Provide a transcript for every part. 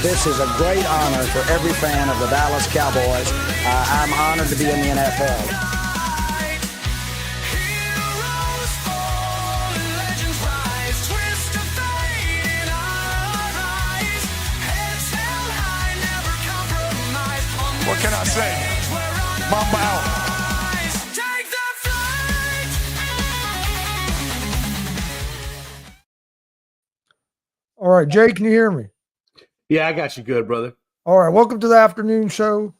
this is a great honor for every fan of the Dallas Cowboys. I'm honored to be in the NFL. What can I say? Mamba out. All right, Jay, can you hear me? Yeah, I got you good, brother. All right, welcome to the afternoon show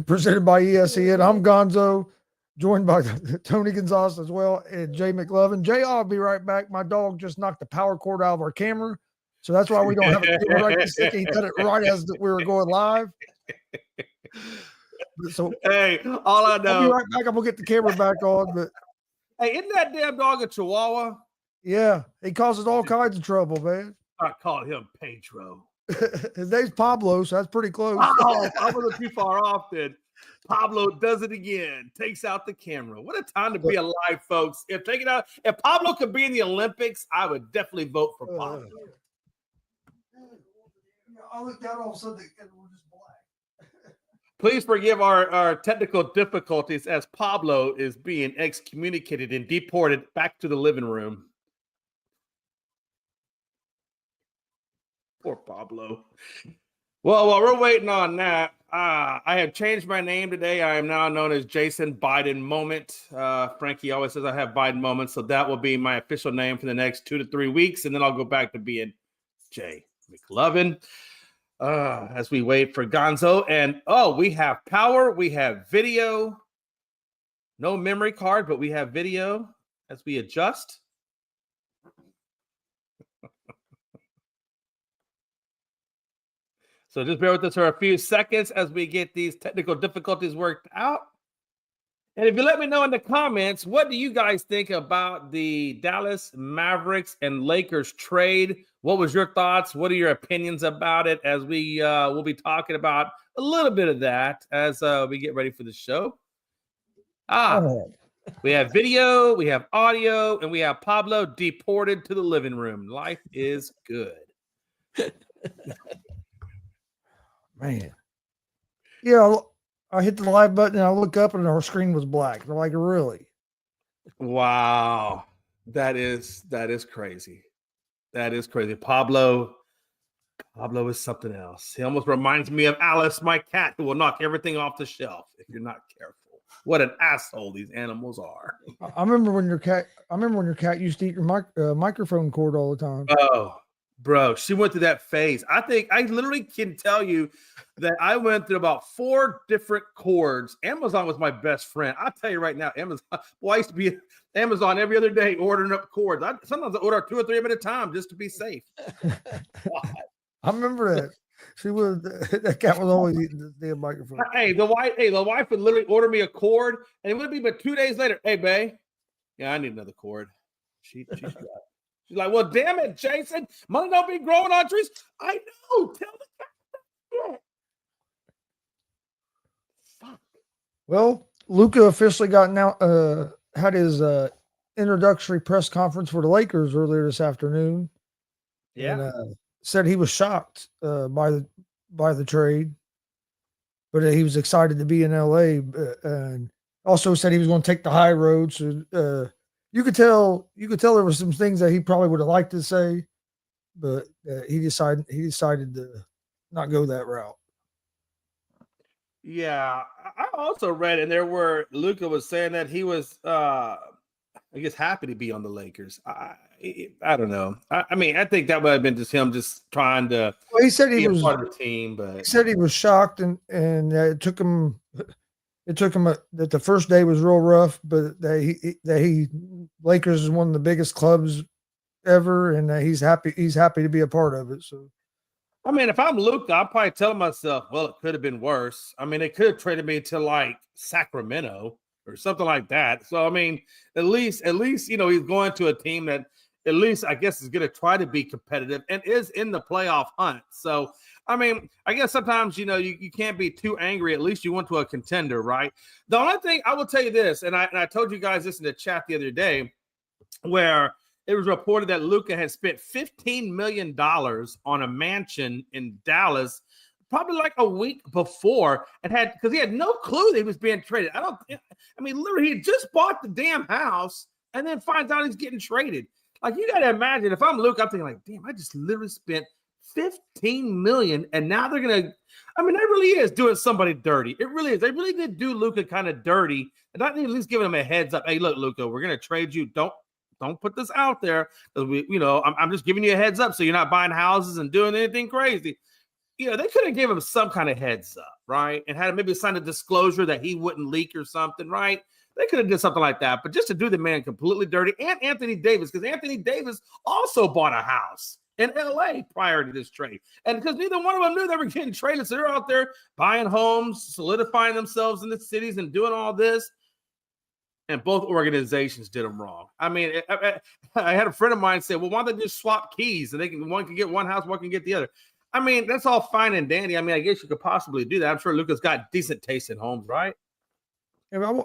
presented by ESEN. I'm Gonzo, joined by Tony Gonzalez as well, and Jay McLovin. Jay, I'll be right back. My dog just knocked the power cord out of our camera, so that's why we don't have it right this second. He did it right as we were going live. So, hey, all I know. I'll be right back. I'm going to get the camera back on. But hey, isn't that damn dog a Chihuahua? Yeah, he causes all kinds of trouble, man. I call him Pedro. His name's Pablo, so that's pretty close. Oh, I wasn't too far off then. Pablo does it again, takes out the camera. What a time to be alive, folks. If Pablo could be in the Olympics, I would definitely vote for Pablo. I looked down all of a sudden and we're just black. Please forgive our technical difficulties as Pablo is being excommunicated and deported back to the living room. Poor Pablo. Well, while we're waiting on that, I have changed my name today. I am now known as Jason Biden Moment. Frankie always says I have Biden Moments, so that will be my official name for the next 2 to 3 weeks, and then I'll go back to being Jay McLovin as we wait for Gonzo. And, we have power. We have video. No memory card, but we have video as we adjust. So just bear with us for a few seconds as we get these technical difficulties worked out. And if you let me know in the comments, what do you guys think about the Dallas Mavericks and Lakers trade? What was your thoughts? What are your opinions about it? As we will be talking about a little bit of that as we get ready for the show. We have video, we have audio, and we have Pablo deported to the living room. Life is good. Man. Yeah, I hit the live button and I look up and our screen was black. They're like, really? Wow. That is crazy. That is crazy. Pablo is something else. He almost reminds me of Alice, my cat, who will knock everything off the shelf if you're not careful. What an asshole these animals are. I remember when your cat used to eat your microphone cord all the time. Oh, bro, she went through that phase. I think I literally can tell you that I went through about 4 different cords. Amazon was my best friend. I'll tell you right now, Amazon. Well, I used to be at Amazon every other day ordering up cords. Sometimes I order 2 or 3 of them at a time just to be safe. I remember that. That cat was always eating the damn microphone. Hey, the wife would literally order me a cord, and it would be but 2 days later. Hey, babe, yeah, I need another cord. She's like, well, damn it, Jason, money don't be growing on trees. I know. Tell the cat. Fuck. Well, Luka officially had his introductory press conference for the Lakers earlier this afternoon. Yeah. And, said he was shocked by the trade, but he was excited to be in LA, and also said he was going to take the high road. So you could tell there were some things that he probably would have liked to say, but he decided to not go that route. Yeah, I also read, and there were Luka was saying that he was, I guess, happy to be on the Lakers. I don't know. I mean, I think that would have been just him just trying to. Well, he said he was part of the team, but he said he was shocked, and it took him. It took him that the first day was real rough, but Lakers is one of the biggest clubs ever, and he's happy to be a part of it. So. I mean, if I'm Luka, I'm probably telling myself, well, it could have been worse. I mean, they could have traded me to like Sacramento or something like that. So, I mean, at least, he's going to a team that at least I guess is going to try to be competitive and is in the playoff hunt. So, I mean, I guess sometimes, you can't be too angry. At least you went to a contender, right? The only thing I will tell you this, and I told you guys this in the chat the other day, where it was reported that Luka had spent $15 million on a mansion in Dallas, probably like a week before, and because he had no clue that he was being traded. Literally, he just bought the damn house and then finds out he's getting traded. Like, you got to imagine, if I'm Luka, I'm thinking like, damn, I just literally spent $15 million, and now they're gonna. That really is doing somebody dirty. It really is. They really did do Luka kind of dirty, and not at least giving him a heads up. Hey, look, Luka, we're gonna trade you. Don't put this out there. I'm just giving you a heads up so you're not buying houses and doing anything crazy. They could have given him some kind of heads up, right? And had him maybe sign a disclosure that he wouldn't leak or something, right? They could have did something like that. But just to do the man completely dirty, and Anthony Davis, because Anthony Davis also bought a house in LA prior to this trade. And because neither one of them knew they were getting traded. So they're out there buying homes, solidifying themselves in the cities and doing all this. And both organizations did them wrong. I had a friend of mine say, well, why don't they just swap keys? And one can get one house, one can get the other. That's all fine and dandy. I guess you could possibly do that. I'm sure Luka's got decent taste in homes, right? Yeah,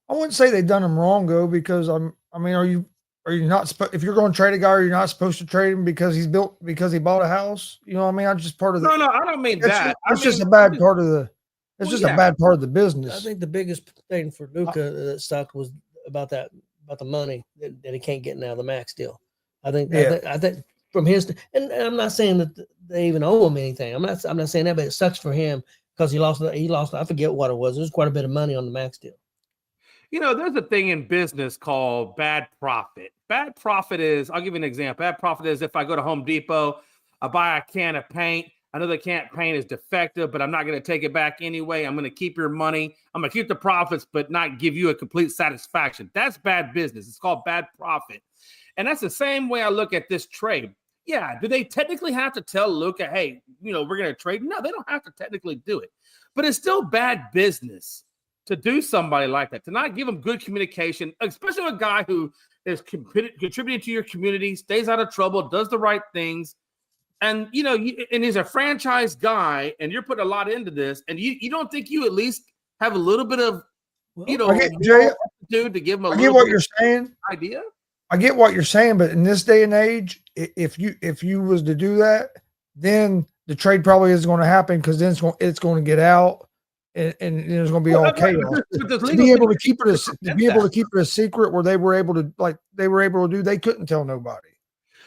I wouldn't say they've done him wrong, though, because are you not if you're going to trade a guy, are you not supposed to trade him because he bought a house? You know what I mean? I'm just part of the. No, I don't mean that. It's just a bad part of the. It's just a bad part of the business. I think the biggest thing for Luka that sucked was about the money that he can't get now, the max deal. I think from his, and I'm not saying that they even owe him anything. I'm not saying that, but it sucks for him because he lost. I forget what it was. There's quite a bit of money on the max deal. There's a thing in business called bad profit. Bad profit is, I'll give you an example. Bad profit is if I go to Home Depot, I buy a can of paint. I know the can of paint is defective, but I'm not going to take it back anyway. I'm going to keep your money. I'm going to keep the profits, but not give you a complete satisfaction. That's bad business. It's called bad profit. And that's the same way I look at this trade. Yeah, do they technically have to tell Luka, hey, we're going to trade? No, they don't have to technically do it. But it's still bad business to do somebody like that, to not give them good communication, especially a guy who is contributing to your community, stays out of trouble, does the right things. And, and he's a franchise guy, and you're putting a lot into this, and you don't think you at least have a little bit of, dude, to give him I get what you're saying. Idea? I get what you're saying, but in this day and age, if you was to do that, then the trade probably isn't going to happen because then it's going to get out. And there's going to be all chaos. To be able to keep it a secret where they were able to do, they couldn't tell nobody.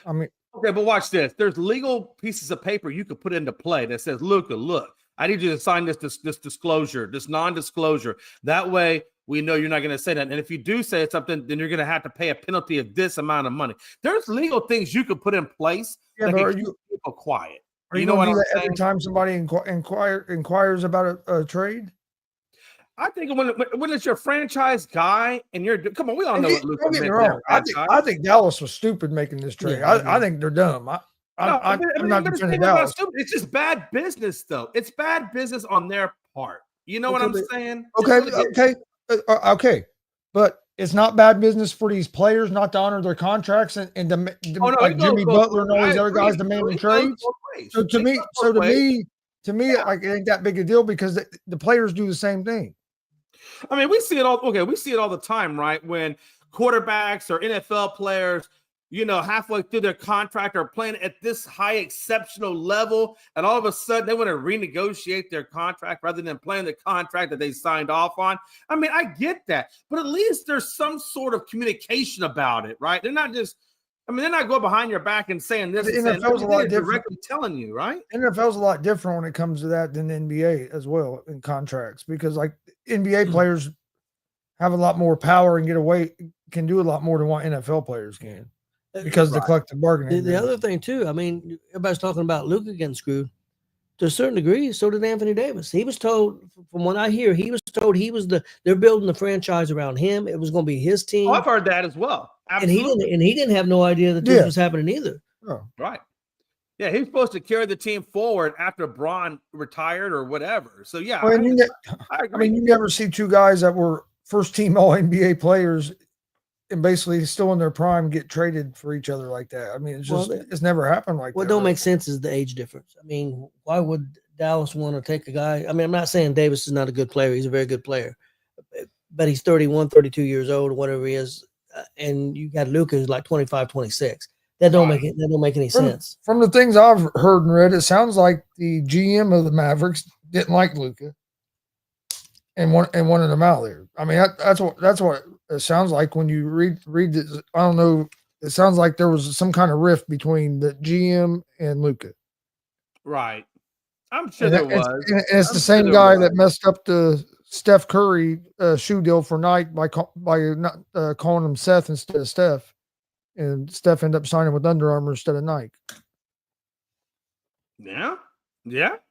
Okay, but watch this. There's legal pieces of paper you could put into play that says, Luka, look, I need you to sign this disclosure, this non-disclosure. That way we know you're not going to say that. And if you do say something, then you're going to have to pay a penalty of this amount of money. There's legal things you could put in place that can keep people quiet. You know what I'm saying? Every time somebody inquires about a trade? I think when it's your franchise guy and come on, we all know what Luka meant. I think Dallas was stupid making this trade. Yeah, I think they're dumb. I'm not defending Dallas. It's just bad business, though. It's bad business on their part. You know what I'm saying? Okay. But it's not bad business for these players not to honor their contracts and Jimmy Butler and all these other guys demanding trades. So to me, like, it ain't that big a deal because the players do the same thing. We see it all. Okay, we see it all the time, right? When quarterbacks or NFL players, halfway through their contract are playing at this high exceptional level, and all of a sudden they want to renegotiate their contract rather than playing the contract that they signed off on. I get that, but at least there's some sort of communication about it, right? They're not just. They're not going behind your back and saying this. The NFL's a lot different. Directly telling you, right? NFL's a lot different when it comes to that than the NBA as well in contracts, because like NBA players have a lot more power and can do a lot more than what NFL players can because of the collective bargaining. The other thing too, everybody's talking about Luka getting screwed to a certain degree. So did Anthony Davis. He was told, from what I hear, they're building the franchise around him. It was going to be his team. Oh, I've heard that as well. Absolutely. And he didn't have no idea that this was happening either. Oh. Right. Yeah, he was supposed to carry the team forward after Bron retired or whatever. So yeah, I agree. You never see two guys that were first team All NBA players and basically still in their prime get traded for each other like that. It's never happened like that. What don't make sense is the age difference. Why would Dallas want to take a guy? I'm not saying Davis is not a good player. He's a very good player, but he's 31, 32 years old, whatever he is. and you got Luka who's like 25, 26. That don't make it. That don't make any sense. From the things I've heard and read, it sounds like the GM of the Mavericks didn't like Luka and wanted him out there. I mean, that's what it sounds like when you read this. I don't know. It sounds like there was some kind of rift between the GM and Luka. Right. I'm sure there was. It's the same guy that messed up the Steph Curry shoe deal for Nike by not calling him Seth instead of Steph. And Steph ended up signing with Under Armour instead of Nike. Yeah.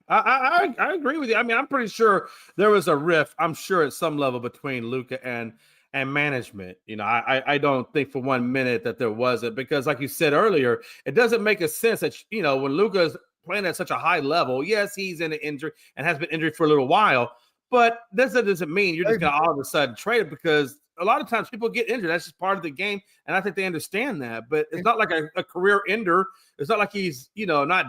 I agree with you. I mean, I'm pretty sure there was a rift, I'm sure, at some level between Luka and management. You know, I don't think for 1 minute that there wasn't, because like you said earlier, it doesn't make a sense that, you know, when Luka's playing at such a high level, yes, he's in an injury and has been injured for a little while, but that doesn't mean you're just going to all of a sudden trade it, because a lot of times people get injured. That's just part of the game, and I think they understand that. But it's not like a career ender. It's not like he's, you know, not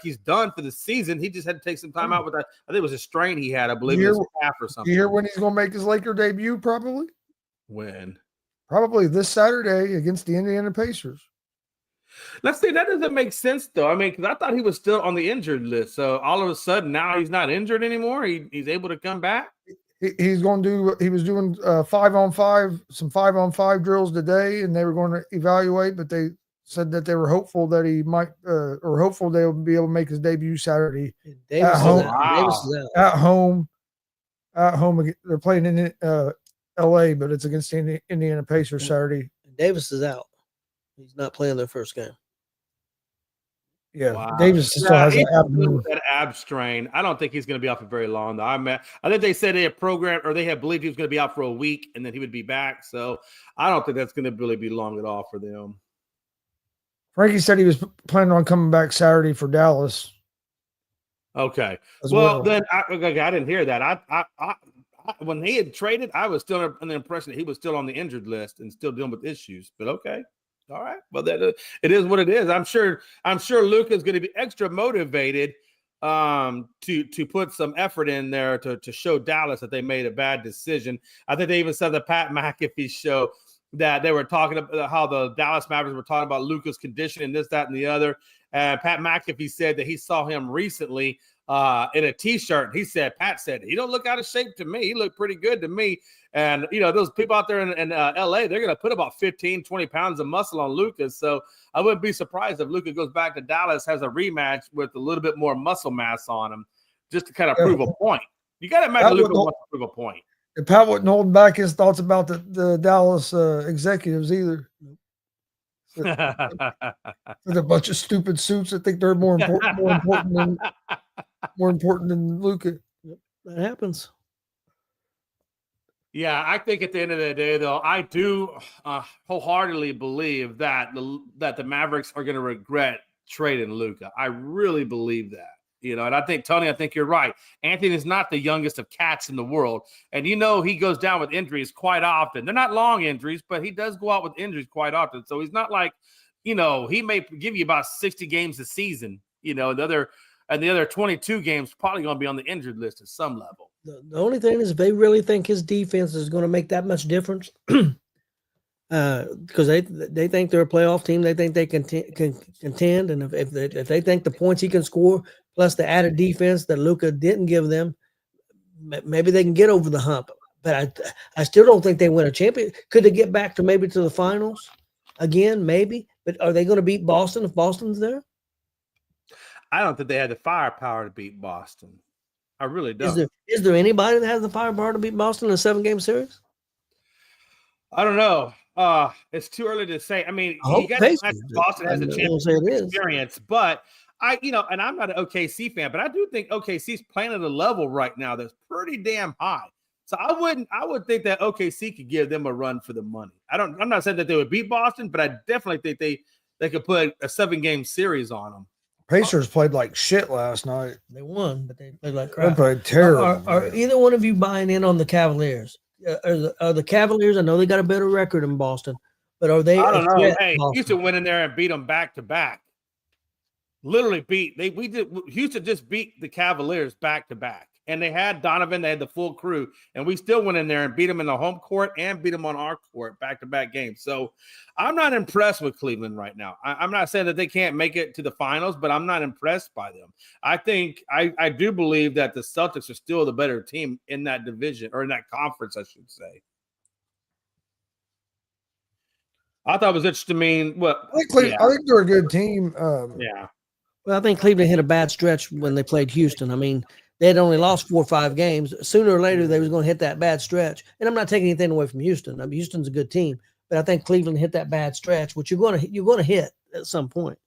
he's done for the season. He just had to take some time out with that. I think it was a strain he had, I believe, in his calf or something. You hear when he's going to make his Laker debut? Probably. When? Probably this Saturday against the Indiana Pacers. Let's see. That doesn't make sense, though. I mean, because I thought he was still on the injured list. So all of a sudden now he's not injured anymore. He's able to come back. He's going to do. He was doing 5-on-5, some 5-on-5 drills today, and they were going to evaluate. But they said that they were hopeful that he might, or hopeful they'll be able to make his debut Saturday Davis at home. Davis is out. At home. They're playing in L.A., but it's against the Indiana Pacers Saturday. Davis is out. He's not playing their first game. Yeah, wow. Davis still has that ab strain. I don't think he's going to be out for very long, though. I think they said they had programmed, or they had believed he was going to be out for a week and then he would be back. So I don't think that's going to really be long at all for them. Frankie said he was planning on coming back Saturday for Dallas. Okay. Well, then I didn't hear that. I when he had traded, I was still under the impression that he was still on the injured list and still dealing with issues. But okay. All right. Well, that it is what it is. I'm sure Luka is going to be extra motivated to put some effort in there to show Dallas that they made a bad decision. I think they even said the Pat McAfee show that they were talking about how the Dallas Mavericks were talking about Luka's condition and this, that, and the other. And Pat McAfee said that he saw him recently in a T-shirt. Pat said, he don't look out of shape to me. He looked pretty good to me. And, you know, those people out there in L.A., they're going to put about 15, 20 pounds of muscle on Luka. So I wouldn't be surprised if Luka goes back to Dallas, has a rematch with a little bit more muscle mass on him, just to kind of prove a point. You got to imagine Luka wants to prove a point. And Pat wasn't holding back his thoughts about the Dallas executives either. There's a bunch of stupid suits that think they're more important than Luka. That happens. Yeah, I think at the end of the day, though, I do wholeheartedly believe that the Mavericks are going to regret trading Luka. I really believe that. You know, and I think, Tony, you're right. Anthony is not the youngest of cats in the world. And, you know, he goes down with injuries quite often. They're not long injuries, but he does go out with injuries quite often. So he's not like, you know, he may give you about 60 games a season. You know, the other 22 games probably going to be on the injured list at some level. The only thing is, if they really think his defense is going to make that much difference, because they think they're a playoff team, they think they can contend, and if they think the points he can score plus the added defense that Luka didn't give them, maybe they can get over the hump. But I still don't think they win a champion. Could they get back to maybe to the finals again? Maybe, but are they going to beat Boston if Boston's there? I don't think they had the firepower to beat Boston. I really don't. Is there anybody that has the firepower to beat Boston in a 7-game series? I don't know. It's too early to say. I mean, you got to imagine Boston has a championship experience, but and I'm not an OKC fan, but I do think OKC's playing at a level right now that's pretty damn high. So I would think that OKC could give them a run for the money. I'm not saying that they would beat Boston, but I definitely think they could put a 7-game series on them. Pacers played like shit last night. They won, but they played like crap. They played terrible. Are either one of you buying in on the Cavaliers? Are the Cavaliers? I know they got a better record in Boston, but are they? I don't know. Hey, Houston went in there and beat them back to back. Literally Houston just beat the Cavaliers back to back, and they had Donovan, they had the full crew, and we still went in there and beat them in the home court and beat them on our court back-to-back games. So I'm not impressed with Cleveland right now. I'm not saying that they can't make it to the finals, but I'm not impressed by them. I think I do believe that the Celtics are still the better team in that division, or in that conference, I should say. I thought it was interesting. I mean, I think they're a good team. Yeah. Well, I think Cleveland hit a bad stretch when they played Houston. I mean, they had only lost 4 or 5 games. Sooner or later, they was going to hit that bad stretch. And I'm not taking anything away from Houston. I mean, Houston's a good team, but I think Cleveland hit that bad stretch, which you're going to hit at some point.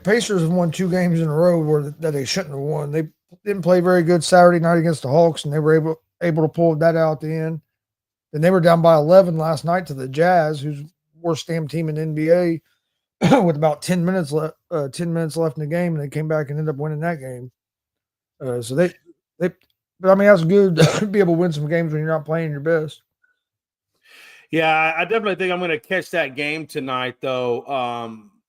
Pacers have won 2 games in a row that they shouldn't have won. They didn't play very good Saturday night against the Hawks, and they were able to pull that out at the end. Then they were down by 11 last night to the Jazz, who's worst damn team in NBA, with about 10 minutes left. 10 minutes left in the game, and they came back and ended up winning that game. But I mean, that's good to be able to win some games when you're not playing your best. Yeah, I definitely think I'm going to catch that game tonight, though.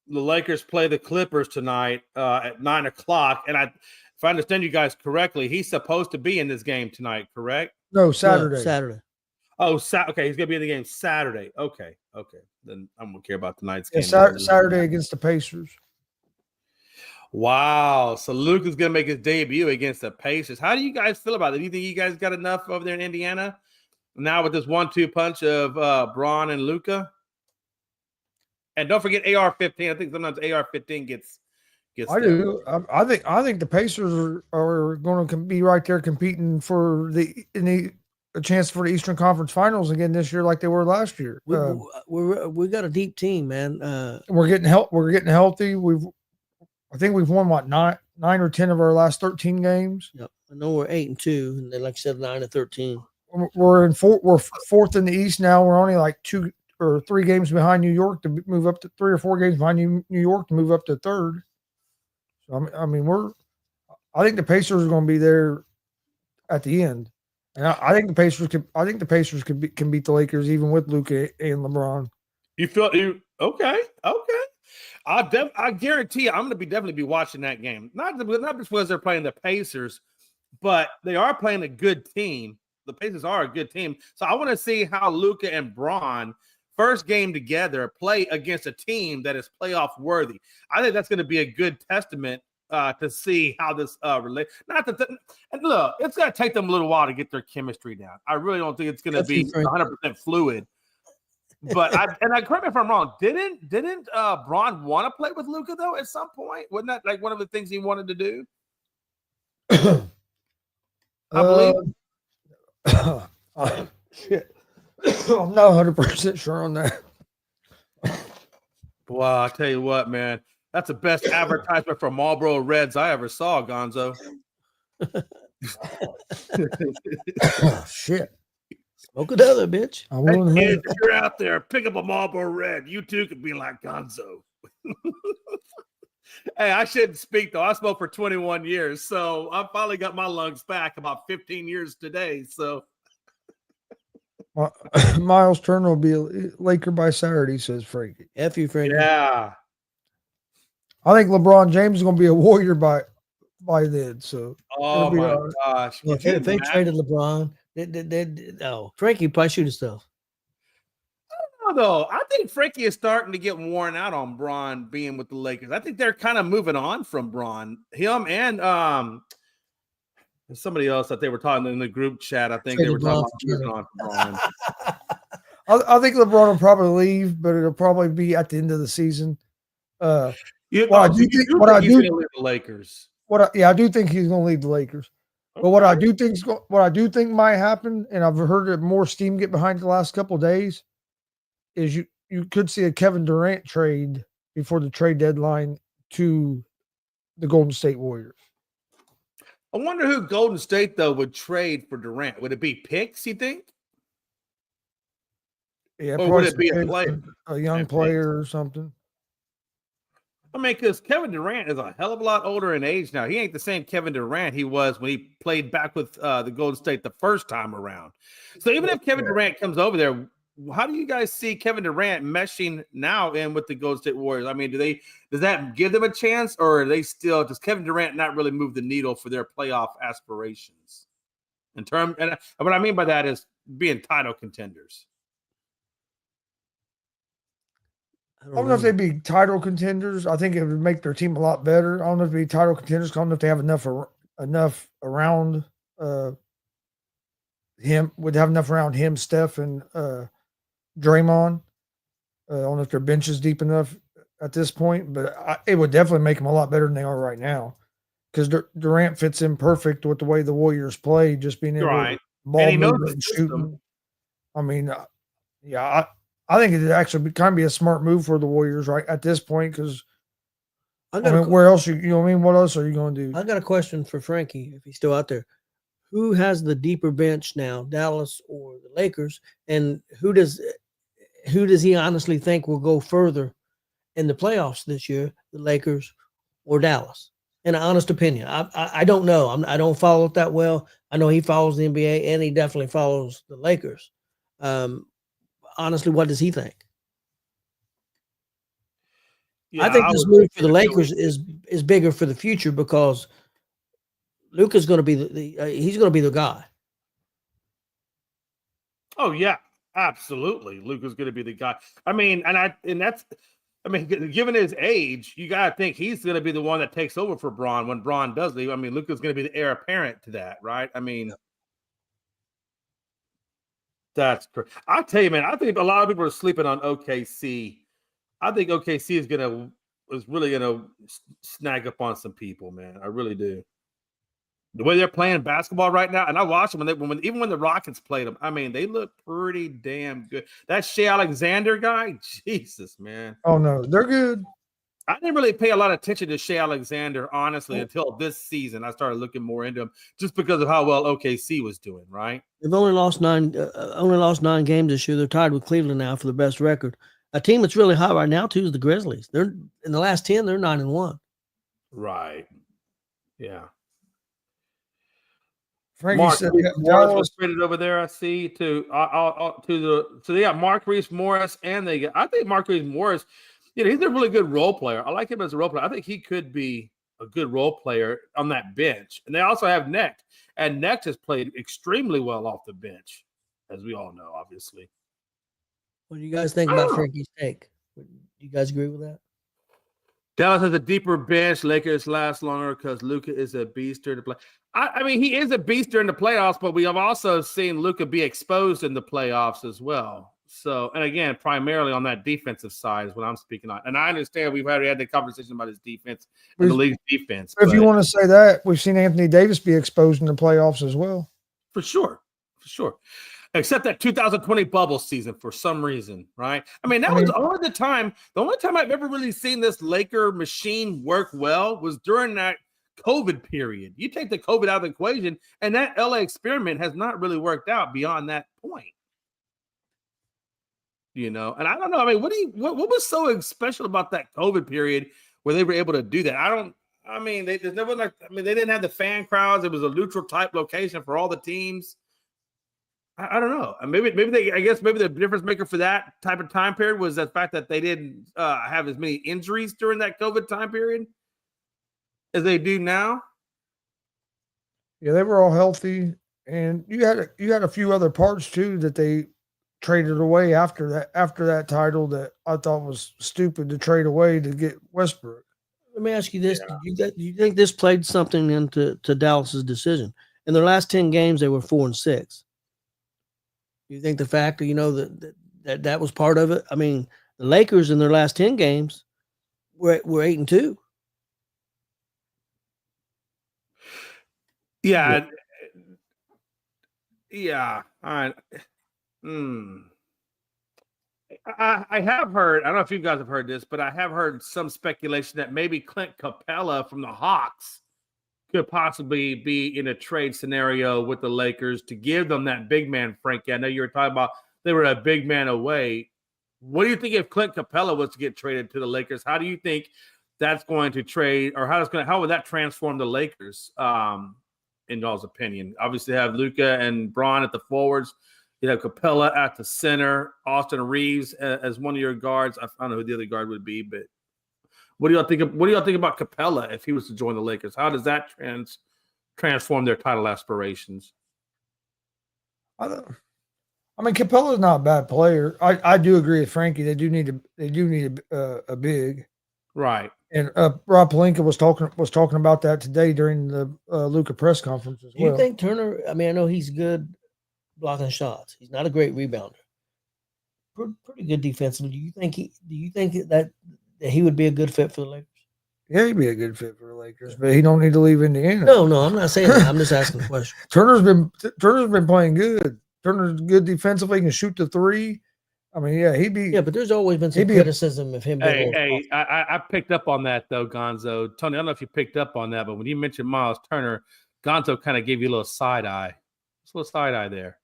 The Lakers play the Clippers tonight at 9:00, and if I understand you guys correctly, he's supposed to be in this game tonight, correct? No, Saturday. No, Saturday. Oh, okay. He's going to be in the game Saturday. Okay. Then I'm going to care about tonight's game. Saturday against the Pacers. Wow. So Luka's going to make his debut against the Pacers. How do you guys feel about it? Do you think you guys got enough over there in Indiana now with this 1-2 punch of Braun and Luka? And don't forget AR-15. I think sometimes AR-15 gets I do. I think the Pacers are going to be right there competing for a chance for the Eastern Conference Finals again this year, like they were last year. We got a deep team, man. We're getting healthy. I think we've won 9 or 10 of our last 13 games. Yep. I know we're 8-2, and then like I said, 9-13. We're fourth in the East now. We're only like 2 or 3 games behind New York to move up to 3 or 4 games behind New York to move up to third. So I mean, I think the Pacers are going to be there at the end. And I think the Pacers can beat the Lakers even with Luka and LeBron. You feel you okay? I guarantee you, I'm going to definitely be watching that game. Not just because they're playing the Pacers, but they are playing a good team. The Pacers are a good team, so I want to see how Luka and Braun first game together play against a team that is playoff worthy. I think that's going to be a good testament to see how this relates. And look, it's going to take them a little while to get their chemistry down. I really don't think it's going to be 100% fluid. But correct me if I'm wrong. Didn't Braun want to play with Luka though at some point? Wasn't that like one of the things he wanted to do? I believe. Shit. I'm not 100% sure on that. Well, I tell you what, man. That's the best advertisement for Marlboro Reds I ever saw, Gonzo. Shit. Smoke another, bitch. Hey, if you're out there, pick up a Marlboro Red. You too could be like Gonzo. Hey, I shouldn't speak, though. I smoked for 21 years, so I finally got my lungs back about 15 years today, so. Miles Turner will be a Laker by Saturday, says Frankie. F you, Frankie. Yeah. I think LeBron James is going to be a Warrior by then. So, oh my gosh! Look, if they traded LeBron, Frankie probably shoot himself. I don't know, though. I think Frankie is starting to get worn out on Braun being with the Lakers. I think they're kind of moving on from Braun. Him and somebody else that they were talking in the group chat. I think they were talking about moving on from Braun. I think LeBron will probably leave, but it'll probably be at the end of the season. I do think the Lakers. I do think he's going to lead the Lakers. Okay. But what I do think might happen, and I've heard more steam get behind the last couple of days, is you could see a Kevin Durant trade before the trade deadline to the Golden State Warriors. I wonder who Golden State though would trade for Durant. Would it be picks? You think? Yeah, or would it be a young player or something? I mean, because Kevin Durant is a hell of a lot older in age now. He ain't the same Kevin Durant he was when he played back with the Golden State the first time around. So even if Kevin Durant comes over there, how do you guys see Kevin Durant meshing now in with the Golden State Warriors? I mean, does that give them a chance, or are they still, does Kevin Durant not really move the needle for their playoff aspirations? And what I mean by that is being title contenders. I don't know if they'd be title contenders. I think it would make their team a lot better. I don't know if they'd be title contenders. I don't know if they have enough around him. Would have enough around him, Steph, and Draymond. I don't know if their bench is deep enough at this point, but it would definitely make them a lot better than they are right now. Because Durant fits in perfect with the way the Warriors play, just being able to ball movement and shooting. I mean, yeah, I think it'd actually kind of be a smart move for the Warriors right at this point because where else you know what I mean? What else are you going to do? I got a question for Frankie if he's still out there. Who has the deeper bench now, Dallas or the Lakers? And who does he honestly think will go further in the playoffs this year, the Lakers or Dallas? In an honest opinion, I don't know. I don't follow it that well. I know he follows the NBA and he definitely follows the Lakers. Honestly, what does he think? Yeah, I think this move for the Lakers is bigger for the future because Luka's going to be he's going to be the guy. Oh yeah, absolutely. Luka's going to be the guy. I mean, given his age, you got to think he's going to be the one that takes over for Bron when Bron does leave. I mean, Luka's going to be the heir apparent to that, right? I mean, that's correct. I tell you, man, I think a lot of people are sleeping on OKC. I think OKC is really gonna snag up on some people, man. I really do. The way they're playing basketball right now, and I watched them even when the Rockets played them. I mean, they look pretty damn good. That Shea Alexander guy, Jesus, man. Oh no, they're good. I didn't really pay a lot of attention to Shea Alexander, honestly, until this season. I started looking more into him just because of how well OKC was doing, right? They've only lost nine games this year. They're tied with Cleveland now for the best record. A team that's really hot right now, too, is the Grizzlies. They're in the last 10, they're 9-1. Right. Yeah. Frankie Mark said Morris was traded over there. I see to they got Marquise Morris, and I think Marquise Morris, he's a really good role player. I like him as a role player. I think he could be a good role player on that bench. And they also have Necht, and Necht has played extremely well off the bench, as we all know, obviously. What do you guys think about Frankie's take? Do you guys agree with that? Dallas has a deeper bench. Lakers last longer because Luka is a beast during the play. I mean, he is a beast during the playoffs, but we have also seen Luka be exposed in the playoffs as well. So, and again, primarily on that defensive side is what I'm speaking on. And I understand we've already had the conversation about his defense and the league's defense. If you want to say that, we've seen Anthony Davis be exposed in the playoffs as well. For sure. Except that 2020 bubble season for some reason, right? I mean, that was the only time I've ever really seen this Laker machine work well was during that COVID period. You take the COVID out of the equation, and that LA experiment has not really worked out beyond that point. And I don't know. I mean, what was so special about that COVID period where they were able to do that? They didn't have the fan crowds. It was a neutral type location for all the teams. I don't know. Maybe the difference maker for that type of time period was the fact that they didn't have as many injuries during that COVID time period as they do now. Yeah, they were all healthy, and you had a few other parts too that they traded away after that title that I thought was stupid to trade away to get Westbrook. Let me ask you this: Do you think this played something into Dallas's decision? In their last 10 games, they were 4-6. You think the fact that was part of it? I mean, the Lakers in their last 10 games were 8-2. Yeah. Yeah. All right. I have heard, I don't know if you guys have heard this, but I have heard some speculation that maybe Clint Capella from the Hawks could possibly be in a trade scenario with the Lakers to give them that big man, Frankie. I know you were talking about they were a big man away. What do you think if Clint Capella was to get traded to the Lakers? How do you think that's going to trade, or how would that transform the Lakers, in y'all's opinion? Obviously, they have Luka and Bron at the forwards. You have Capella at the center, Austin Reeves as one of your guards. I don't know who the other guard would be, but what do y'all think? What do y'all think about Capella if he was to join the Lakers? How does that transform their title aspirations? I mean, Capella's not a bad player. I do agree with Frankie. They do need a big, right? And Rob Pelinka was talking about that today during the Luka press conference as well. Do you think Turner? I mean, I know he's good blocking shots. He's not a great rebounder. Pretty good defensively. Do you think that he would be a good fit for the Lakers? Yeah, he'd be a good fit for the Lakers, but he don't need to leave Indiana. No, I'm not saying that. I'm just asking a question. Turner's been playing good. Turner's good defensively. He can shoot the three. I mean, yeah, he'd be. Yeah, but there's always been some criticism of him. Hey, I picked up on that though, Gonzo. Tony, I don't know if you picked up on that, but when you mentioned Miles Turner, Gonzo kind of gave you a little side eye. Just a little side eye there,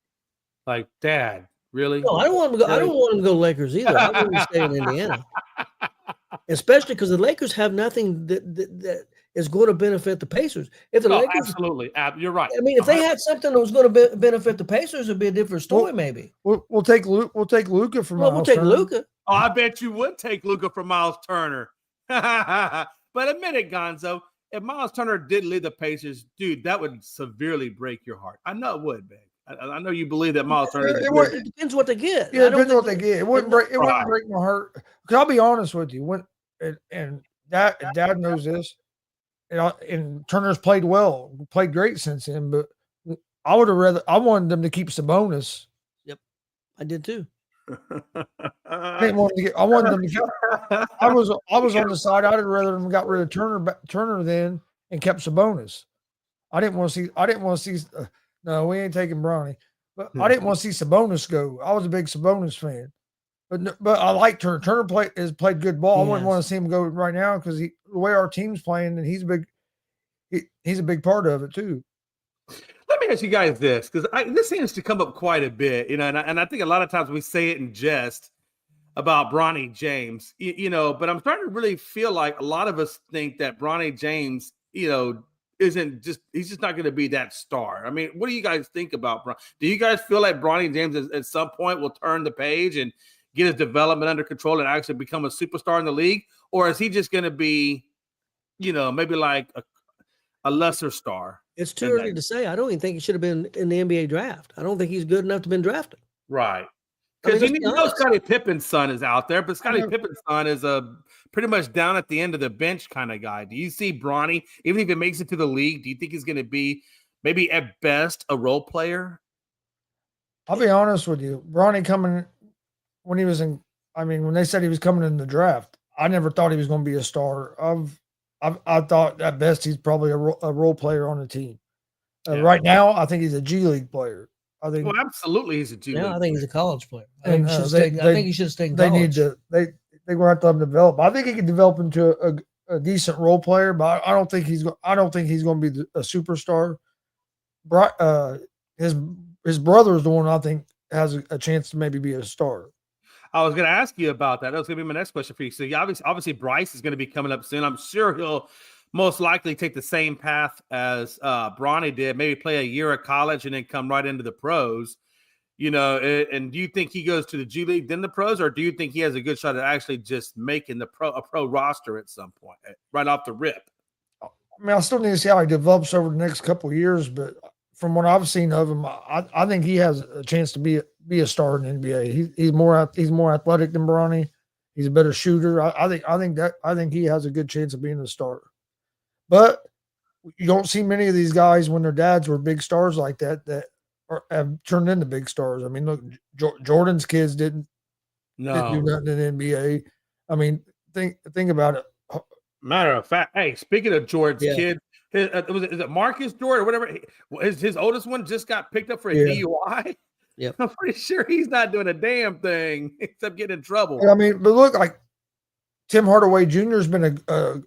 like, Dad, really? No, I don't want him to go. I don't want him to go Lakers either. I want him to stay in Indiana, especially because the Lakers have nothing that is going to benefit the Pacers. If the Lakers, absolutely, you're right. I mean, if they had something that was going to benefit the Pacers, it'd be a different story. Maybe we'll take Luka from. We'll take Luka. Oh, I bet you would take Luka from Miles Turner. But admit it, Gonzo. If Miles Turner did lead the Pacers, dude, that would severely break your heart. I know it would, man. I know you believe that Miles Turner. It depends what they get. Yeah, it depends what they get. It wouldn't break my heart. Because I'll be honest with you, and Dad knows this. And Turner's played great since then. But I wanted them to keep Sabonis. Yep, I did too. I wanted them to keep. I was on the side. I'd rather them got rid of Turner then and kept Sabonis. I didn't want to see. No, we ain't taking Bronny. But I didn't want to see Sabonis go. I was a big Sabonis fan. But I like Turner. Turner has played good ball. I wouldn't want to see him go right now because the way our team's playing, and he's a big part of it too. Let me ask you guys this, because this seems to come up quite a bit, and I think a lot of times we say it in jest about Bronny James, but I'm starting to really feel like a lot of us think that Bronny James, he's just not going to be that star. I mean, what do you guys think about Bronny? Do you guys feel like Bronny James at some point will turn the page and get his development under control and actually become a superstar in the league? Or is he just going to be, maybe like a lesser star? It's too early to say. I don't even think he should have been in the NBA draft. I don't think he's good enough to have been drafted. Right. Because Scottie Pippen's son is out there, but Scottie Pippen's son is a pretty much down at the end of the bench kind of guy. Do you see Bronny, even if he makes it to the league, do you think he's going to be maybe at best a role player? I'll be honest with you. Bronny coming when when they said he was coming in the draft, I never thought he was going to be a star. I thought at best he's probably a role player on the team. Right now, I think he's a G League player. I think. Well, absolutely, he's a G League. I think he's a college player. I think he should stay in college. They need to. They're going to have to let him develop. I think he can develop into a decent role player, but I don't think he's going to be a superstar. His brother is the one I think has a chance to maybe be a star. I was going to ask you about that. That was going to be my next question for you. So obviously Bryce is going to be coming up soon. I'm sure he'll most likely take the same path as Bronny did, maybe play a year of college and then come right into the pros, and do you think he goes to the G League, then the pros, or do you think he has a good shot at actually just making a pro roster at some point, right off the rip? I mean, I still need to see how he develops over the next couple of years, but from what I've seen of him, I think he has a chance to be a star in the NBA. He's more athletic than Bronny. He's a better shooter. I think he has a good chance of being a star. But you don't see many of these guys when their dads were big stars like that have turned into big stars. I mean, look, Jordan's kids didn't do nothing in the NBA. I mean, think about it. Matter of fact, hey, speaking of Jordan's kids, is it Marcus Jordan or whatever? His oldest one just got picked up for a DUI. Yep. I'm pretty sure he's not doing a damn thing except getting in trouble. I mean, but look, like Tim Hardaway Jr. has been a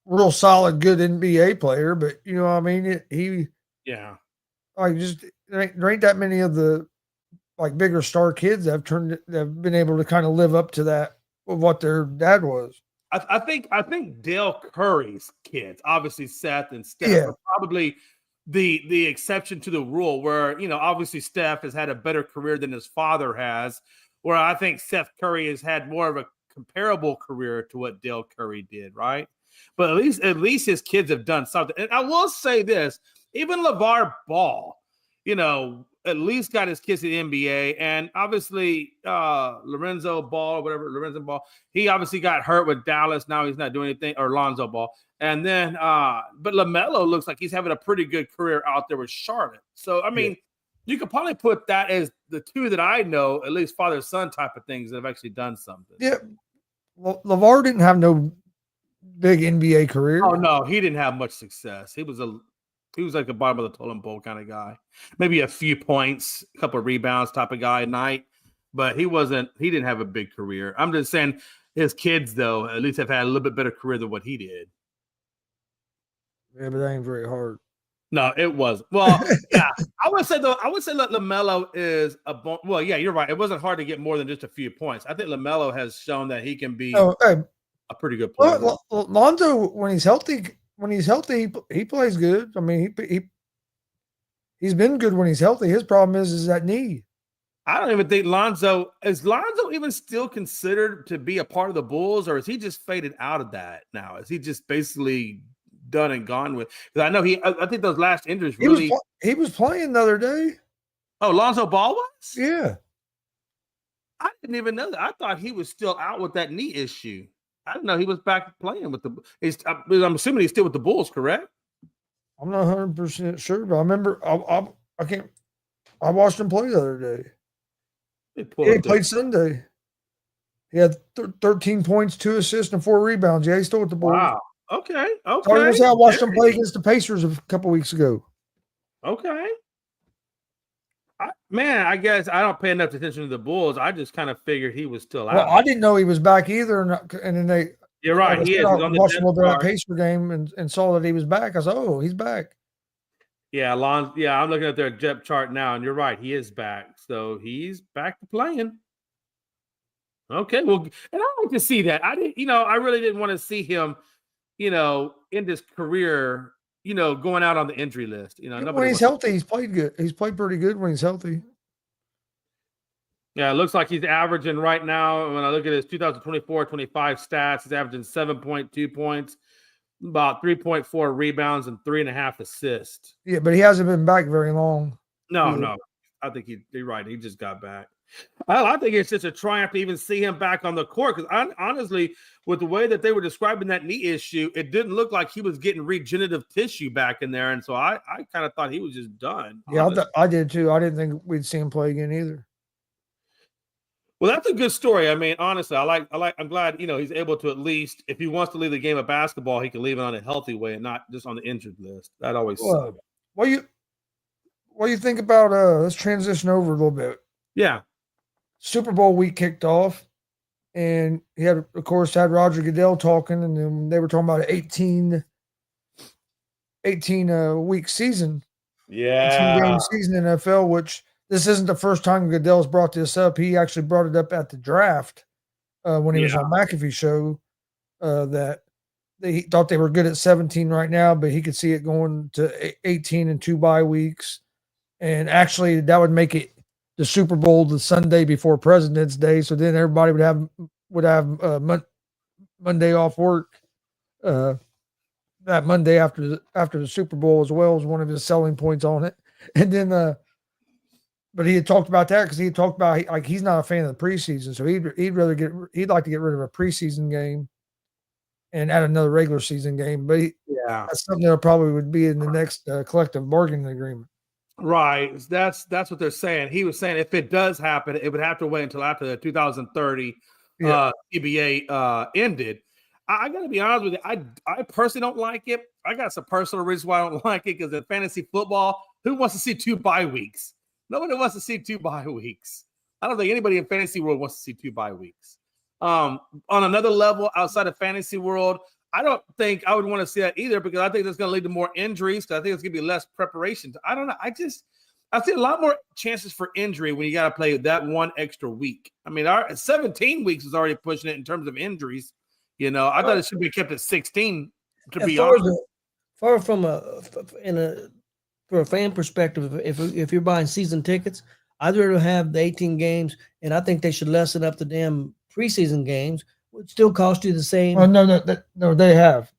real solid, good NBA player, but there ain't that many of the like bigger star kids that have been able to kind of live up to that of what their dad was. I think Dale Curry's kids, obviously Seth and Steph, are probably the exception to the rule where, obviously Steph has had a better career than his father has, where I think Steph Curry has had more of a comparable career to what Dale Curry did, right? But at least his kids have done something. And I will say this, even LeVar Ball, at least got his kids to the NBA. And obviously Lorenzo Ball, he obviously got hurt with Dallas. Now he's not doing anything, or Lonzo Ball. And then, but LaMelo looks like he's having a pretty good career out there with Charlotte. So, I mean, you could probably put that as the two that I know, at least father-son type of things that have actually done something. Yeah. Well, LeVar didn't have no big NBA career. Oh, no, he didn't have much success. He was like the bottom of the totem pole kind of guy. Maybe a few points, a couple of rebounds type of guy at night, but he didn't have a big career. I'm just saying his kids, though, at least have had a little bit better career than what he did. Yeah, but that ain't very hard. No, it was. Well, yeah. I would say that LaMelo is well, yeah, you're right. It wasn't hard to get more than just a few points. I think LaMelo has shown that he can be a pretty good player. Lonzo, when he's healthy, he plays good. I mean, he's been good when he's healthy. His problem is that knee. I don't even think is Lonzo even still considered to be a part of the Bulls, or is he just faded out of that now? Is he just basically done and gone with? Because I know I think those last injuries really. He was playing the other day. Oh, Lonzo Ball was? Yeah. I didn't even know that. I thought he was still out with that knee issue. I didn't know he was back playing with I'm assuming he's still with the Bulls, correct? I'm not 100% sure, but I remember I watched him play the other day. He played Sunday. He had 13 points, 2 assists, and 4 rebounds. Yeah, he's still with the Bulls. Wow. Okay. I watched him play against the Pacers a couple weeks ago. Okay. I guess I don't pay enough attention to the Bulls. I just kind of figured he was still out. Well, I didn't know he was back either. And then you're right. He is. I watched him over that Pacer game and saw that he was back. I said, "Oh, he's back." Yeah, I'm looking at their depth chart now, and you're right. He is back. So he's back to playing. Okay. Well, and I like to see that. I really didn't want to see him, in this career, going out on the injury list. When he's healthy, he's played good. He's played pretty good when he's healthy. Yeah, it looks like he's averaging right now, when I look at his 2024-25 stats, he's averaging 7.2 points, about 3.4 rebounds, and 3.5 assists. Yeah, but he hasn't been back very long. No. I think you're right. He just got back. I think it's just a triumph to even see him back on the court, because honestly, with the way that they were describing that knee issue, it didn't look like he was getting regenerative tissue back in there. And so I kind of thought he was just done. Yeah, I did too. I didn't think we'd see him play again either. Well, that's a good story. I mean, honestly, I'm glad, he's able to, at least, if he wants to leave the game of basketball, he can leave it on a healthy way and not just on the injured list. That always sucks. What do you think about let's transition over a little bit. Yeah. Super Bowl week kicked off, and he had Roger Goodell talking, and then they were talking about an 18 week season. Yeah. 18-game season in NFL, which this isn't the first time Goodell's brought this up. He actually brought it up at the draft when he was on McAfee show that he thought they were good at 17 right now, but he could see it going to 18 and 2 bye weeks. And actually, that would make it the Super Bowl the Sunday before President's Day, so then everybody would have Monday off work. That Monday after the Super Bowl as well was one of his selling points on it. And then, but he had talked about that because he had talked about he's not a fan of the preseason, so he'd like to get rid of a preseason game and add another regular season game. But that's something that probably would be in the next collective bargaining agreement. Right. That's what they're saying. He was saying if it does happen, it would have to wait until after the 2030 CBA ended. I got to be honest with you. I personally don't like it. I got some personal reasons why I don't like it, because in fantasy football, who wants to see 2 bye weeks? Nobody wants to see 2 bye weeks. I don't think anybody in fantasy world wants to see 2 bye weeks. On another level, outside of fantasy world, I don't think I would want to see that either, because I think that's going to lead to more injuries. Because I think it's going to be less preparation. I don't know. I see a lot more chances for injury when you got to play that one extra week. I mean, our 17 weeks is already pushing it in terms of injuries. I thought it should be kept at 16. To be honest, far from for a fan perspective, if you're buying season tickets, I'd rather have the 18 games, and I think they should lessen up the damn preseason games. Would still cost you the same. Oh no, they have.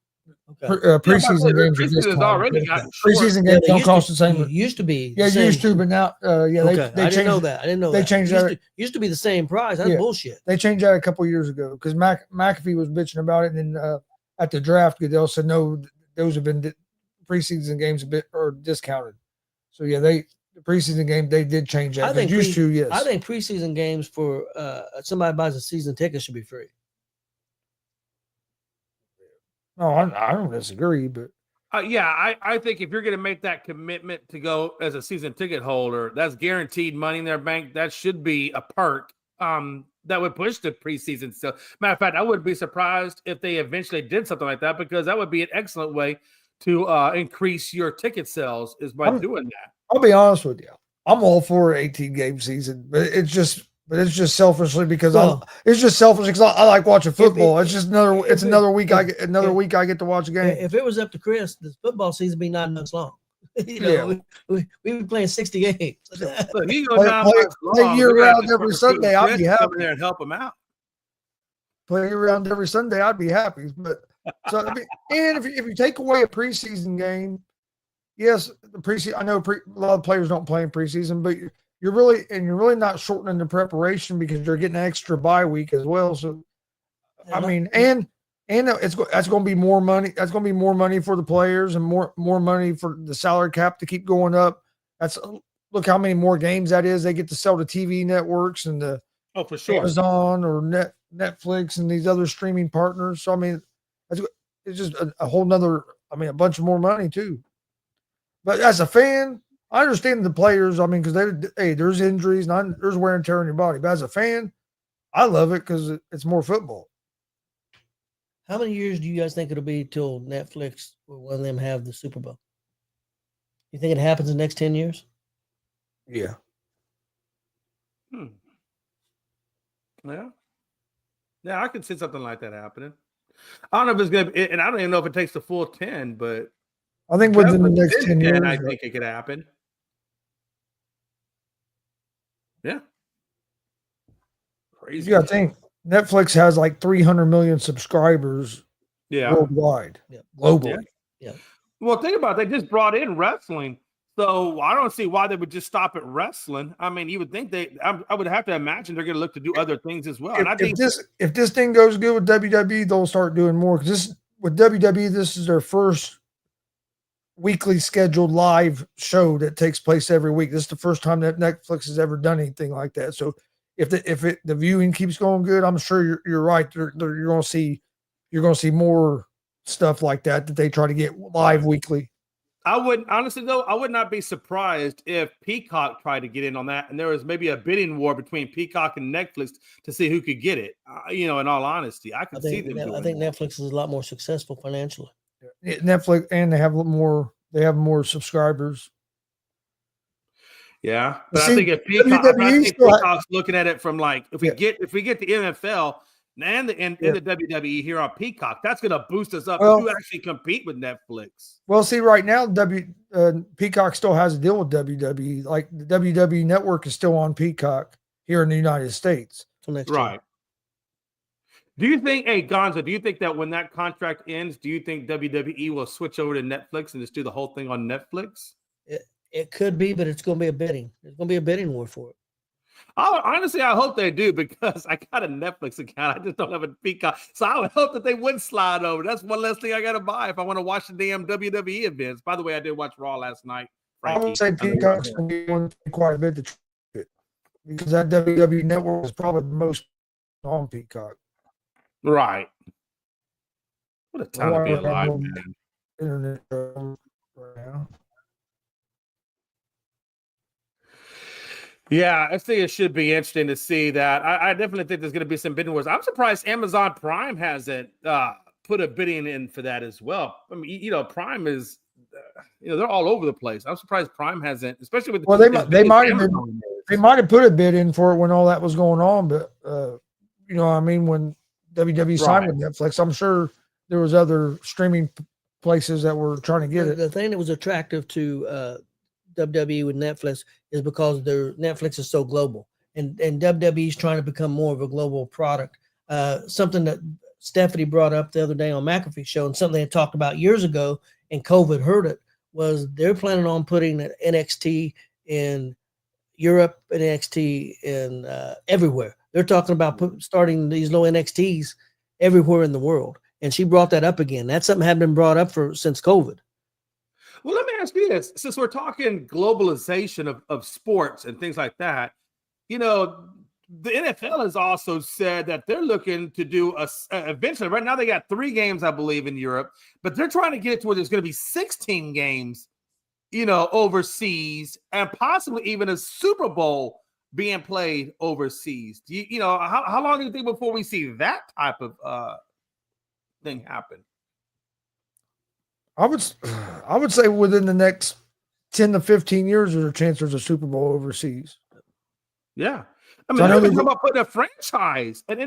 Okay. Preseason games are Preseason's discounted. already gotten Preseason Yeah, games they don't used cost to- the same. it used to be. Yeah, the same. used to, but now, yeah, Okay, they I changed didn't know that. I didn't know they that. changed used that. used to be the same price. That's Yeah. bullshit. They changed that a couple years ago because McAfee was bitching about it, and then at the draft, Goodell said no, those have been preseason games a bit or discounted. So yeah, the preseason game they did change that. I think used to, yes. I think preseason games for somebody buys a season ticket should be free. No, I don't disagree, but Yeah, I think if you're going to make that commitment to go as a season ticket holder, that's guaranteed money in their bank. That should be a perk that would push the preseason. So, matter of fact, I wouldn't be surprised if they eventually did something like that, because that would be an excellent way to increase your ticket sales is by doing that. I'll be honest with you. I'm all for an 18 game season, but it's just selfishly because it's just selfish because I like watching football. It's just another week I get to watch a game. If it was up to Chris, the football season would be 9 months long. We'd be playing 60 games. Look, you go Play- down play- months play long, year we gotta round just every recruit Sunday, I'd Chris be to come happy. in there and help them out. Play around every Sunday, I'd be happy. But so I mean, and if you take away a preseason game, yes, the preseason. I know a lot of players don't play in preseason, but you're really not shortening the preparation because you're getting an extra bye week as well. So I mean, and that's going to be more money. That's going to be more money for the players and more money for the salary cap to keep going up. Look how many more games that is. They get to sell to TV networks and the For sure. Amazon or Netflix and these other streaming partners. So I mean, it's just a whole nother. I mean, a bunch more money too. But as a fan, I understand the players. I mean, because there's injuries and there's wear and tear on your body. But as a fan, I love it because it's more football. How many years do you guys think it'll be till Netflix will one of them have the Super Bowl? You think it happens in the next 10 years? Yeah. Yeah, I could see something like that happening. I don't know if it's going to, and I don't even know if it takes the full 10, but I think within the next 10 years, I think it could happen. Yeah. Crazy. Yeah, I think Netflix has like 300 million subscribers worldwide, globally. Yeah. Well, think about it. They just brought in wrestling. So I don't see why they would just stop at wrestling. I mean, you would think I would have to imagine they're going to look to do other things as well. And I think if this thing goes good with WWE, they'll start doing more. Because with WWE, this is their first weekly scheduled live show that takes place every week. This is the first time that Netflix has ever done anything like that. So if the viewing keeps going good, I'm sure you're right. You're going to see more stuff like that they try to get live weekly. I would not be surprised if Peacock tried to get in on that, and there was maybe a bidding war between Peacock and Netflix to see who could get it. In all honesty, I think Netflix is a lot more successful financially. Netflix, and they have more subscribers. Yeah, but I think if Peacock's looking at it from like if we get the NFL and the WWE here on Peacock, that's going to boost us up to actually compete with Netflix. Well, see, right now, Peacock still has a deal with WWE. Like the WWE network is still on Peacock here in the United States. Right. Do you think, Gonzo, do you think that when that contract ends, do you think WWE will switch over to Netflix and just do the whole thing on Netflix? It could be, but it's going to be a bidding. There's going to be a bidding war for it. Honestly, I hope they do because I got a Netflix account. I just don't have a Peacock. So I would hope that they would slide over. That's one less thing I got to buy if I want to watch the damn WWE events. By the way, I did watch Raw last night. Frankie. I would say Peacock's going to be one quite a bit to it because that WWE network is probably the most on Peacock. Right. What a time to be alive, man. Internet right now. Yeah, I think it should be interesting to see that. I definitely think there's going to be some bidding wars. I'm surprised Amazon Prime hasn't put a bidding in for that as well. I mean, Prime is, they're all over the place. I'm surprised Prime hasn't, especially with. Well, they might have put a bid in for it when all that was going on, but I mean, when WWE signed with Netflix, I'm sure there was other streaming places that were trying to get it. The thing that was attractive to WWE with Netflix is because their Netflix is so global, and WWE is trying to become more of a global product. Something that Stephanie brought up the other day on McAfee show, and something they had talked about years ago, and COVID hurt it, was they're planning on putting an NXT in Europe and NXT in everywhere. They're talking about starting these little NXTs everywhere in the world. And she brought that up again. That's something had been brought up since COVID. Well, let me ask you this. Since we're talking globalization of sports and things like that, you know, the NFL has also said that they're looking to do eventually. Right now, they got 3 games, I believe, in Europe, but they're trying to get it to where there's going to be 16 games, you know, overseas, and possibly even a Super Bowl being played overseas. You know, how long do you think before we see that type of thing happen? I would say within the next 10 to 15 years, there's a chance there's a Super Bowl overseas. Yeah. I mean, they're talking about putting an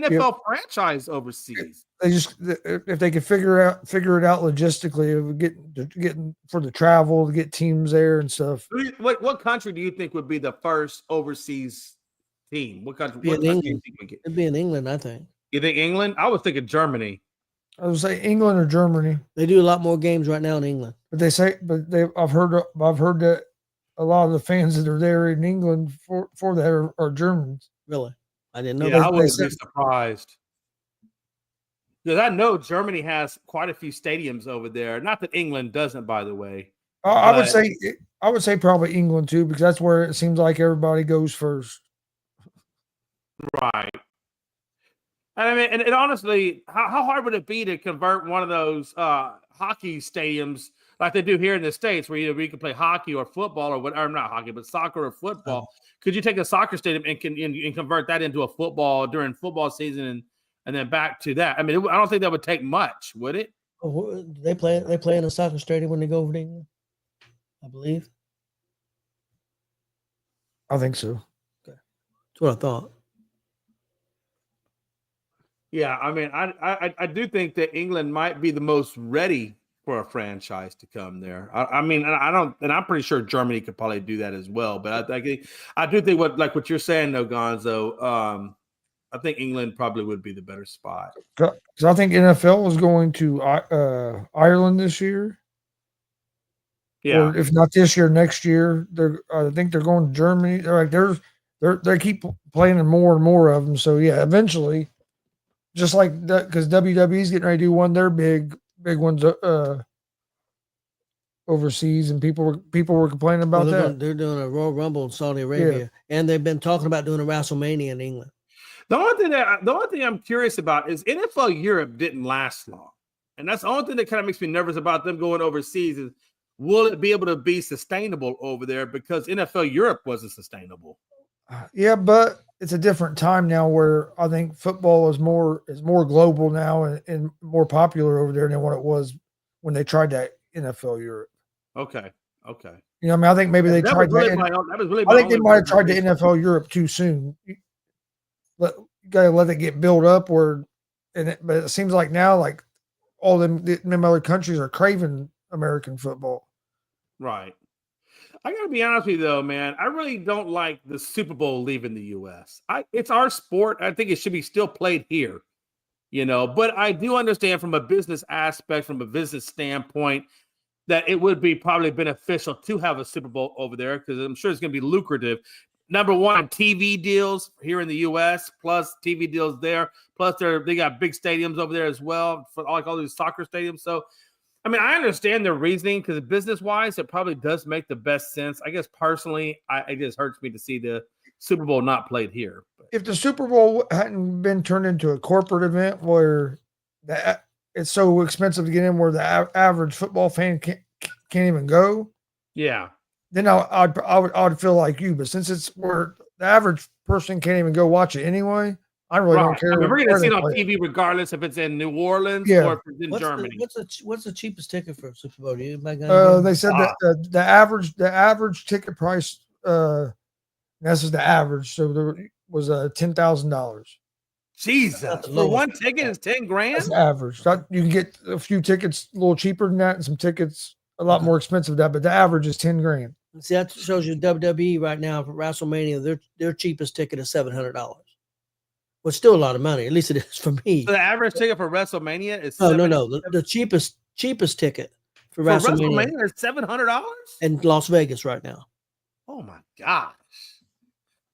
NFL franchise overseas. They just, if they could figure it out logistically, it would get for the travel to get teams there and stuff. What country do you think would be the first overseas team? What country? It'd be in England. It'd be in England, I think. You think England? I was thinking Germany. I would say England or Germany. They do a lot more games right now in England. But I've heard that a lot of the fans that are there in England for that are Germans. Really? I didn't know. Yeah, I wouldn't be surprised. Because I know Germany has quite a few stadiums over there. Not that England doesn't, by the way. I would say probably England too, because that's where it seems like everybody goes first. Right. And I mean, and honestly, how hard would it be to convert one of those hockey stadiums like they do here in the States, where you can play hockey or football or not hockey, but soccer or football? Could you take a soccer stadium and convert that into a football during football season and then back to that? I mean, I don't think that would take much, would it? Oh, they play in a soccer stadium when they go over to England, I believe. I think so. Okay. That's what I thought. Yeah, I mean, I do think that England might be the most ready for a franchise to come there. I mean, and I'm pretty sure Germany could probably do that as well. But I do think what you're saying, though, Gonzo. I think England probably would be the better spot. Because I think NFL is going to Ireland this year. Yeah, or if not this year, next year. I think they're going to Germany. They keep playing in more and more of them. So yeah, eventually. Just like that, because WWE's getting ready to do one of their big ones overseas, and people were complaining about that. They're doing a Royal Rumble in Saudi Arabia, and they've been talking about doing a WrestleMania in England. The only thing I'm curious about is NFL Europe didn't last long, and that's the only thing that kind of makes me nervous about them going overseas. Is will it be able to be sustainable over there? Because NFL Europe wasn't sustainable. Yeah, but it's a different time now where I think football is more global now and more popular over there than what it was when they tried that NFL Europe. Okay. You know, I mean, I think maybe they tried that. I think they might have tried the NFL Europe too soon. You got to let it get built up, but it seems like now, like all them other countries are craving American football. Right. I got to be honest with you, though, man. I really don't like the Super Bowl leaving the U.S. It's our sport. I think it should be still played here, you know. But I do understand from a business aspect, from a business standpoint, that it would be probably beneficial to have a Super Bowl over there because I'm sure it's going to be lucrative. Number one, TV deals here in the U.S., plus TV deals there. Plus, they got big stadiums over there as well, for like all these soccer stadiums. So, I mean, I understand their reasoning because business-wise, it probably does make the best sense. I guess personally, it just hurts me to see the Super Bowl not played here. If the Super Bowl hadn't been turned into a corporate event where it's so expensive to get in, where the average football fan can't even go, yeah, then I'd feel like you. But since it's where the average person can't even go watch it anyway, I really don't care. I mean, we're going to see it on TV regardless if it's in New Orleans or if it's in Germany. What's the cheapest ticket for a Super Bowl? They said that the average ticket price, this is the average, so there was $10,000. Jesus, for one ticket is $10,000. That's average. You can get a few tickets a little cheaper than that, and some tickets a lot more expensive than that. But the average is $10,000. See, that shows you WWE right now for WrestleMania. Their cheapest ticket is $700. Well, it's still a lot of money. At least it is for me. So the average ticket for WrestleMania is No. The cheapest ticket for WrestleMania is $700 in Las Vegas right now. Oh my gosh!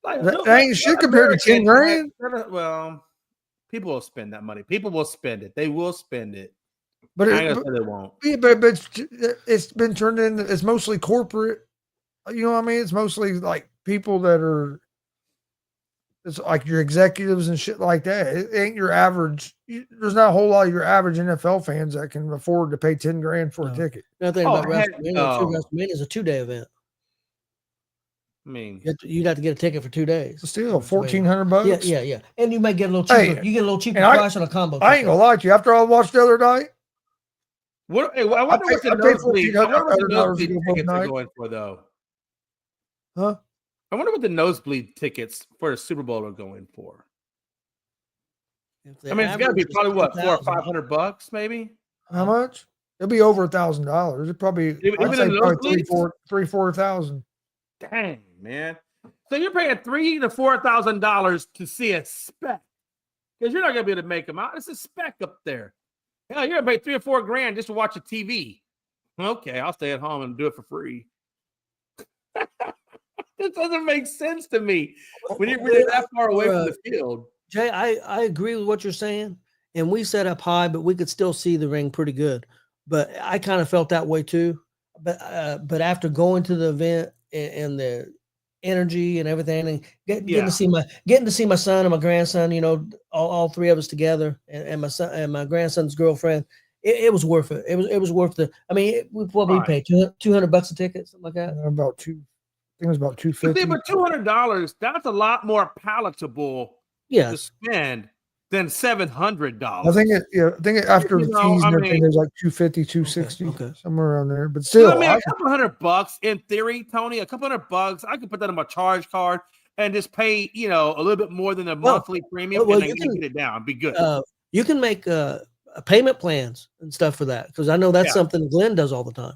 Like, That ain't shit compared to 10 grand. Well, people will spend that money. People will spend it. They will spend it. But I ain't gonna say they won't. yeah, but it's been turned into, it's mostly corporate. You know what I mean? It's mostly like people that are, it's like your executives and shit like that. It ain't your average. There's not a whole lot of your average NFL fans that can afford to pay 10 grand for a ticket. Nothing Oh, about heck WrestleMania. no. WrestleMania is a 2-day event. I mean, You'd have to get a ticket for 2 days. Still $1,400. Yeah. And you might get a little cheaper. Hey, you get a little cheaper and price on a combo. I ain't gonna lie to you. After I watched the other night, what? Hey, I wonder what the I paid nosebleed. I wonder what the $1,400 nosebleed to go both tickets are nights. going for, though. Huh? I wonder what the nosebleed tickets for the Super Bowl are going for. I mean, it's got to be probably what, $400 or $500, maybe. How much? It'll be over $1,000. It probably, Even I'd say in probably nosebleeds? 4,000. Dang, man. So you're paying $3,000 to $4,000 to see a speck because you're not gonna be able to make them out. It's a speck up there. Hell, you're gonna pay $3 or $4 grand just to watch a TV. Okay, I'll stay at home and do it for free. This doesn't make sense to me when you're really that far away from the field. Jay, I agree with what you're saying, and we set up high, but we could still see the ring pretty good. But I kind of felt that way too. But after going to the event and the energy and everything, and getting to see my son and my grandson, you know, all three of us together, and my son and my grandson's girlfriend, it was worth it. It was worth the. I mean, we paid $200 a ticket, something like that. About two. I think it was about $250. But $200, that's a lot more palatable to spend than $700. I think after the fees and everything, there's like $250, $260, somewhere around there. But still, I mean, a couple $100 in theory, Tony. A couple $100, I could put that on my charge card and just pay, you know, a little bit more than a monthly premium, and then get it down. Be good. You can make payment plans and stuff for that, because I know that's something Glenn does all the time.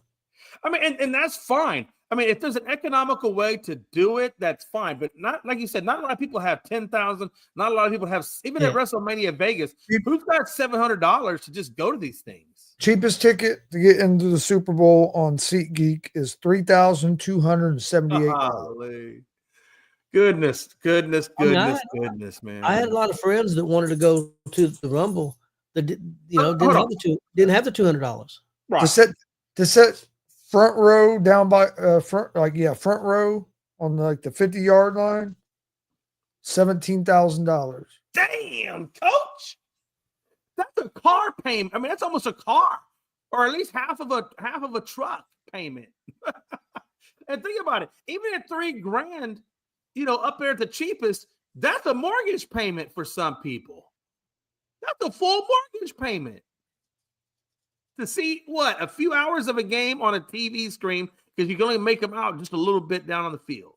I mean, and that's fine. I mean, if there's an economical way to do it, that's fine. But not, like you said, not a lot of people have 10,000. Not a lot of people have, even at WrestleMania Vegas, who's got $700 to just go to these things? Cheapest ticket to get into the Super Bowl on SeatGeek is $3,278. Goodness, man. I had a lot of friends that wanted to go to the Rumble that didn't have the $200. Right. To set front row down by front row on like the 50-yard line, $17,000. Damn, coach, that's a car payment. I mean, that's almost a car, or at least half of a truck payment. And think about it, even at $3,000, you know, up there at the cheapest, that's a mortgage payment for some people. That's a full mortgage payment. To see a few hours of a game on a TV screen, because you can only make them out just a little bit down on the field.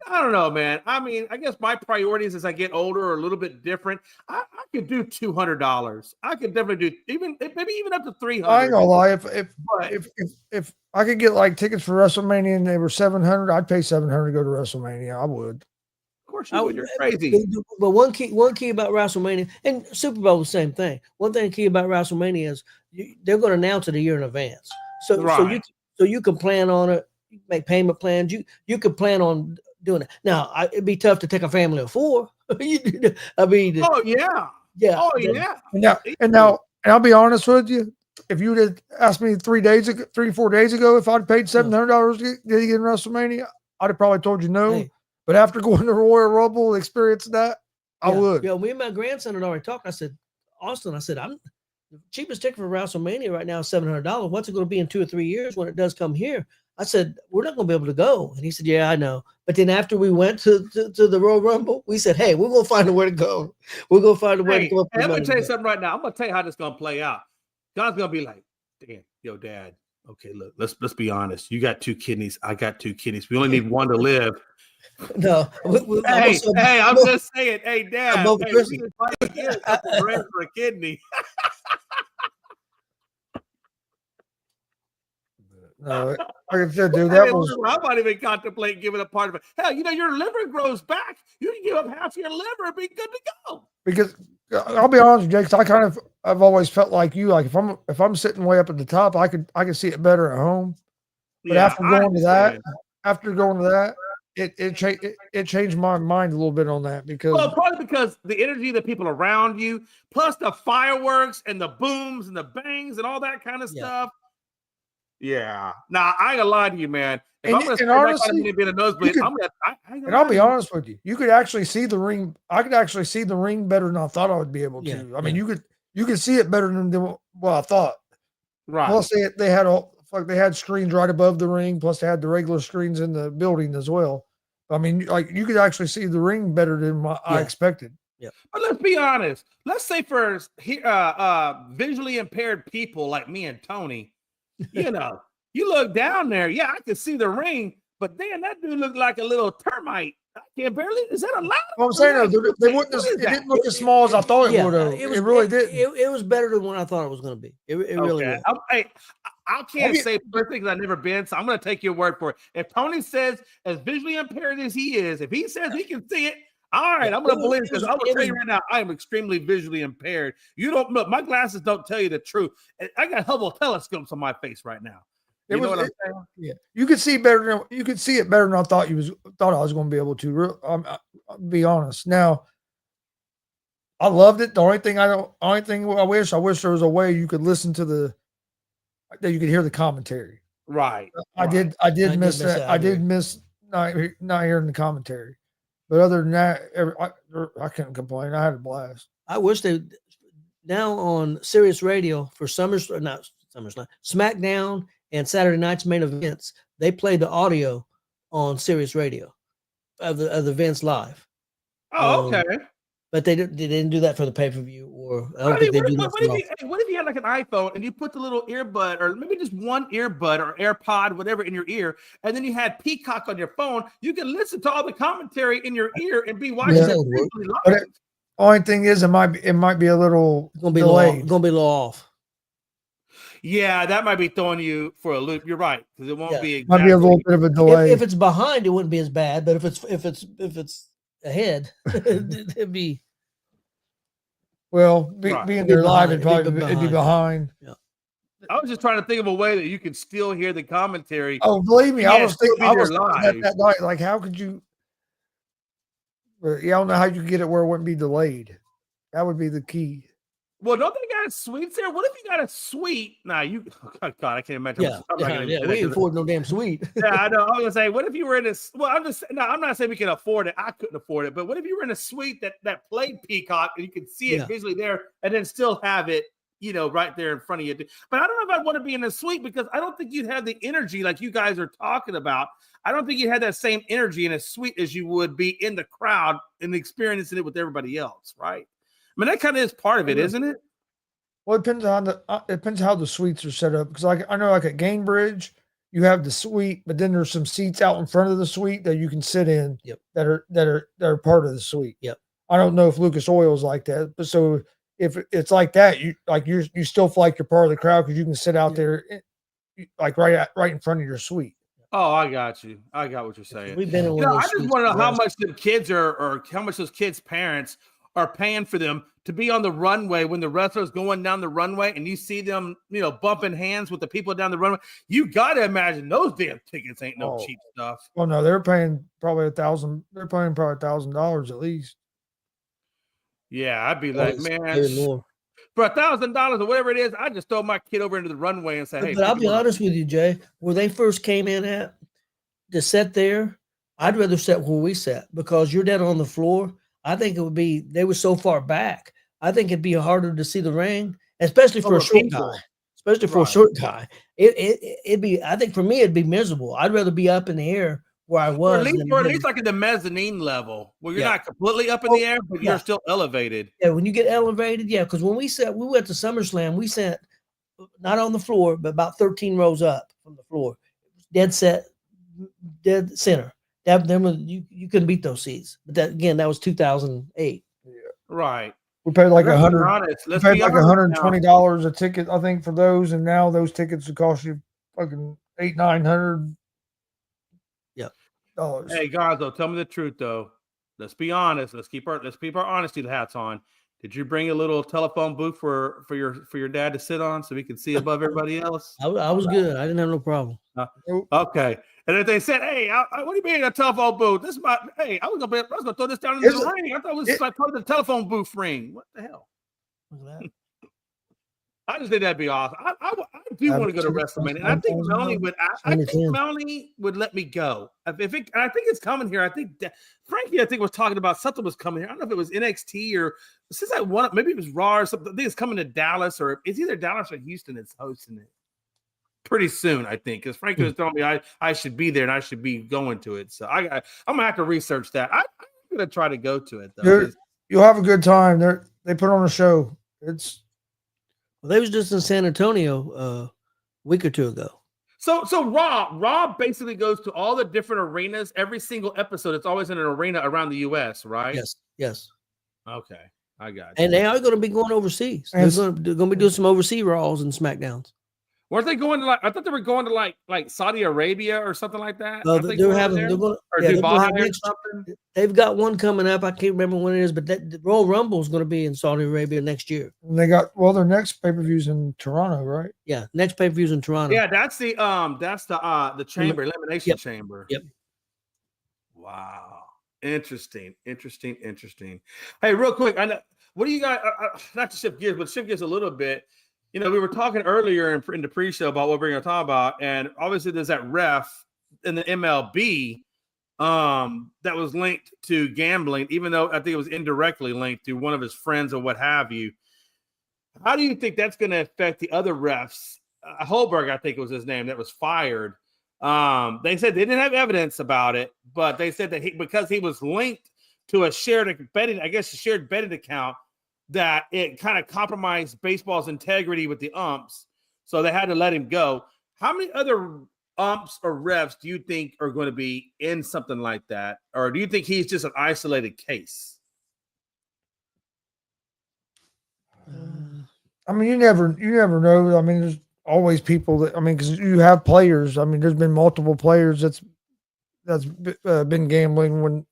I don't know, man. I mean, I guess my priorities as I get older are a little bit different. I could do $200. I could definitely do maybe even up to $300. I ain't gonna lie. If I could get like tickets for WrestleMania and they were $700, I'd pay $700 to go to WrestleMania. I would. Of course you would. You're crazy. But one key about WrestleMania and Super Bowl, the same thing. One thing key about WrestleMania is they're going to announce it a year in advance. So you can plan on it, make payment plans. You could plan on doing it. Now it'd be tough to take a family of 4. I mean, And I'll be honest with you. If you had asked me 4 days ago if I'd paid $700 to get in WrestleMania, I'd have probably told you no. Hey. But after going to Royal Rumble, experiencing that, I would. Yeah, me and my grandson had already talked. I said, Austin, the cheapest ticket for WrestleMania right now is $700. What's it going to be in 2 or 3 years when it does come here? I said, we're not going to be able to go. And he said, yeah, I know. But then after we went to the Royal Rumble, we said, hey, we're going to find a way to go. We're going to find a way to go. I'm going to tell you something right now. I'm going to tell you how this is going to play out. God's going to be like, damn, yo, Dad. Okay, look, let's be honest. You got 2 kidneys. I got 2 kidneys. We only need one to live. No. I'm just saying. Hey, Dad. We can probably get a couple grand for a kidney. No, like I said, dude, I that was might even contemplate giving a part of it. Hell, your liver grows back. You can give up half your liver and be good to go. because I'll be honest with you, because I've always felt like you. Like if I'm sitting way up at the top, I could see it better at home. But Yeah, after I going to that, understand. it changed my mind a little bit on that because Well, probably because the energy of the people around you, plus the fireworks and the booms and the bangs and all that kind of Yeah. stuff. Yeah. Now, I ain't gonna lie to you, man. If And- I'm gonna and spend that kind of honestly, money being a nosebleed, could- I'm gonna. I ain't and gonna I'll lie be to you. honest with you, you could actually see the ring. I could actually see the ring better than I thought I would be able to. Yeah, I mean, yeah. you could see it better than what I thought. Right. Plus, they had screens right above the ring. Plus, they had the regular screens in the building as well. I mean, like you could actually see the ring better than I Yeah. expected. But let's be honest. Let's say for visually impaired people like me and Tony, you look down there. Yeah, I can see the ring, but then that dude looked like a little termite. I can't barely. Is that allowed? Well, I'm saying they wouldn't. What is It that? didn't look as small as I thought it would have. It really did. It was better than what I thought it was going to be. It really Okay. was. I can't say personally because I've never been, so I'm going to take your word for it. If Tony says, as visually impaired as he is, if he says he can see it, all right, I'm going to believe because I'm going to tell you right now, I am extremely visually impaired. You don't look, my glasses don't tell you the truth. I got Hubble telescopes on my face right now. You know what I'm saying? Yeah, you could see better than you could see it better than I thought I was going to be able to. I'll be honest. Now, I loved it. The only thing I wish there was a way you could listen to that you could hear the commentary. Right. I did miss that. I did miss not hearing the commentary. But other than that, I couldn't complain. I had a blast. I wish they now on Sirius Radio for SmackDown and Saturday night's main events, they play the audio on Sirius Radio of the events live. Oh, okay. But they didn't do that for the pay-per-view, or I don't think they do that. What if you had like an iPhone and you put the little earbud or maybe just one earbud or AirPod, whatever, in your ear, and then you had Peacock on your phone? You can listen to all the commentary in your ear and be watching it live. Only thing is, it might be a little delayed. Gonna be a little off. Yeah, that might be throwing you for a loop. You're right, because it won't be exactly. Might be a little bit of a delay. If it's behind, it wouldn't be as bad. But if it's ahead, it'd be. Well, being there live, it'd be behind. Yeah. I was just trying to think of a way that you could still hear the commentary. Oh, believe me, I was thinking live that night. Like, how could you? I don't know how you could get it where it wouldn't be delayed. That would be the key. Well, don't they got suites there? What if you got a suite? Nah, God, I can't imagine. Yeah, we ain't afford no damn suite. Yeah, I know. I was gonna say, what if you were in a? Well, I'm not saying we can afford it. I couldn't afford it, but what if you were in a suite that played Peacock and you could see it visually there, and then still have it, right there in front of you? But I don't know if I'd want to be in a suite because I don't think you'd have the energy like you guys are talking about. I don't think you'd have that same energy in a suite as you would be in the crowd and experiencing it with everybody else, right? I mean, that kind of is part of it, isn't it? Well, it depends how the suites are set up. Because I know, like at Gainbridge, you have the suite, but then there's some seats out in front of the suite that you can sit in. Yep. That are part of the suite. Yep. I don't know if Lucas Oil's like that, but so if it's like that, you still feel like you're part of the crowd because you can sit out there, like right in front of your suite. Oh, I got you. I got what you're saying. We've been in I just want to know how much the kids or how much those kids' parents are paying for them to be on the runway when the wrestlers going down the runway and you see them, bumping hands with the people down the runway. You got to imagine those damn tickets ain't no cheap stuff. Well, no, they're paying probably $1,000. They're paying probably $1,000 at least. Yeah, I'd be like, man, for $1,000 or whatever it is, I just throw my kid over into the runway and say, hey. But I'll be honest with you, Jay. Where they first came in at to set there, I'd rather sit where we sat because you're dead on the floor. I think it would be, they were so far back. I think it'd be harder to see the ring, especially for a short guy. Especially for a short guy. It'd be, I think for me, it'd be miserable. I'd rather be up in the air where I was. Or at least like at the mezzanine level where you're not completely up in the air, but you're still elevated. Yeah, when you get elevated, because when we went to SummerSlam, we sat not on the floor, but about 13 rows up from the floor. Dead center. You couldn't beat those seats. But that was 2008. Yeah. Right. We paid like $120 a ticket, I think, for those, and now those tickets would cost you fucking $800-900. Yep. Dollars. Hey, Gonzo, tell me the truth though. Let's be honest. Let's keep our honesty hats on. Did you bring a little telephone booth for your dad to sit on so we can see above everybody else? I was good. I didn't have no problem. Okay. And if they said, "Hey, what do you mean a telephone booth? This is my hey, I was gonna throw this down into the ring. I thought it was like part of the telephone booth ring. What the hell?" Look at that. I just think that'd be awesome. I do want to go to WrestleMania. And I think Melanie would. I think Melanie would let me go. And I think it's coming here. I think Frankie, was talking about something was coming here. I don't know if it was NXT or since maybe it was Raw or something. I think it's coming to Dallas, or it's either Dallas or Houston that's hosting it pretty soon. I think because Frankie was telling me I should be there and I should be going to it. So I'm gonna have to research that. I'm gonna try to go to it though. You'll have a good time. They put on a show. Well, they was just in San Antonio a week or two ago. So Raw basically goes to all the different arenas. Every single episode, it's always in an arena around the U.S., right? Yes. Okay, I got you. And they are going to be going overseas. They're going to be doing some overseas Raws and SmackDowns. Weren't they going to I thought they were going to like Saudi Arabia or something like that. They've got one coming up. I can't remember when it is, but the Royal Rumble is going to be in Saudi Arabia next year. And they got their next pay-per-view's in Toronto, right? Yeah, next pay-per-view's in Toronto. Yeah, that's the chamber, elimination chamber. Yep. Wow. Interesting. Hey, real quick, I know what do you guys not to shift gears, but shift gears a little bit. You know, we were talking earlier in the pre-show about what we're going to talk about, and obviously there's that ref in the MLB that was linked to gambling, even though I think it was indirectly linked to one of his friends or what have you. How do you think that's going to affect the other refs? Holberg, I think it was his name, that was fired. They said they didn't have evidence about it, but they said that because he was linked to a shared betting account, that it kind of compromised baseball's integrity with the umps. So they had to let him go. How many other umps or refs do you think are going to be in something like that? Or do you think he's just an isolated case? I mean, you never know. I mean, there's always people because you have players. I mean, there's been multiple players that's been gambling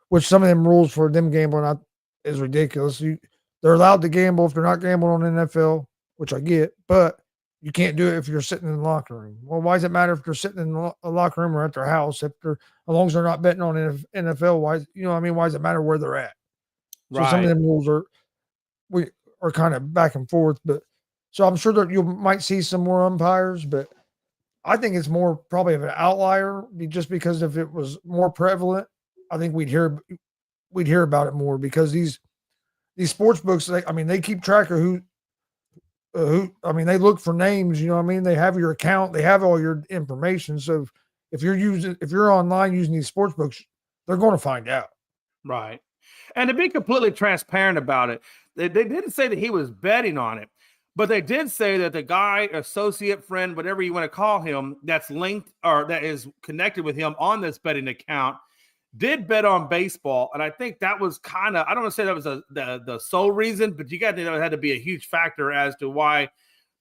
which some of them rules for them gambling is ridiculous. They're allowed to gamble if they're not gambling on NFL, which I get, but you can't do it if you're sitting in the locker room. Well, why does it matter if they're sitting in a locker room or at their house? As long as they're not betting on NFL, why does it matter where they're at? So some of them rules are kind of back and forth, but so I'm sure that you might see some more umpires, but I think it's more probably of an outlier just because if it was more prevalent, I think we'd hear about it more because these sports books, they keep track of who, they look for names, they have your account, they have all your information. So if you're online using these sports books, they're going to find out. Right. And to be completely transparent about it, they didn't say that he was betting on it, but they did say that the guy, associate, friend, whatever you want to call him, that's linked or that is connected with him on this betting account did bet on baseball. And I think that was I don't want to say that was the sole reason, but you got to know it had to be a huge factor as to why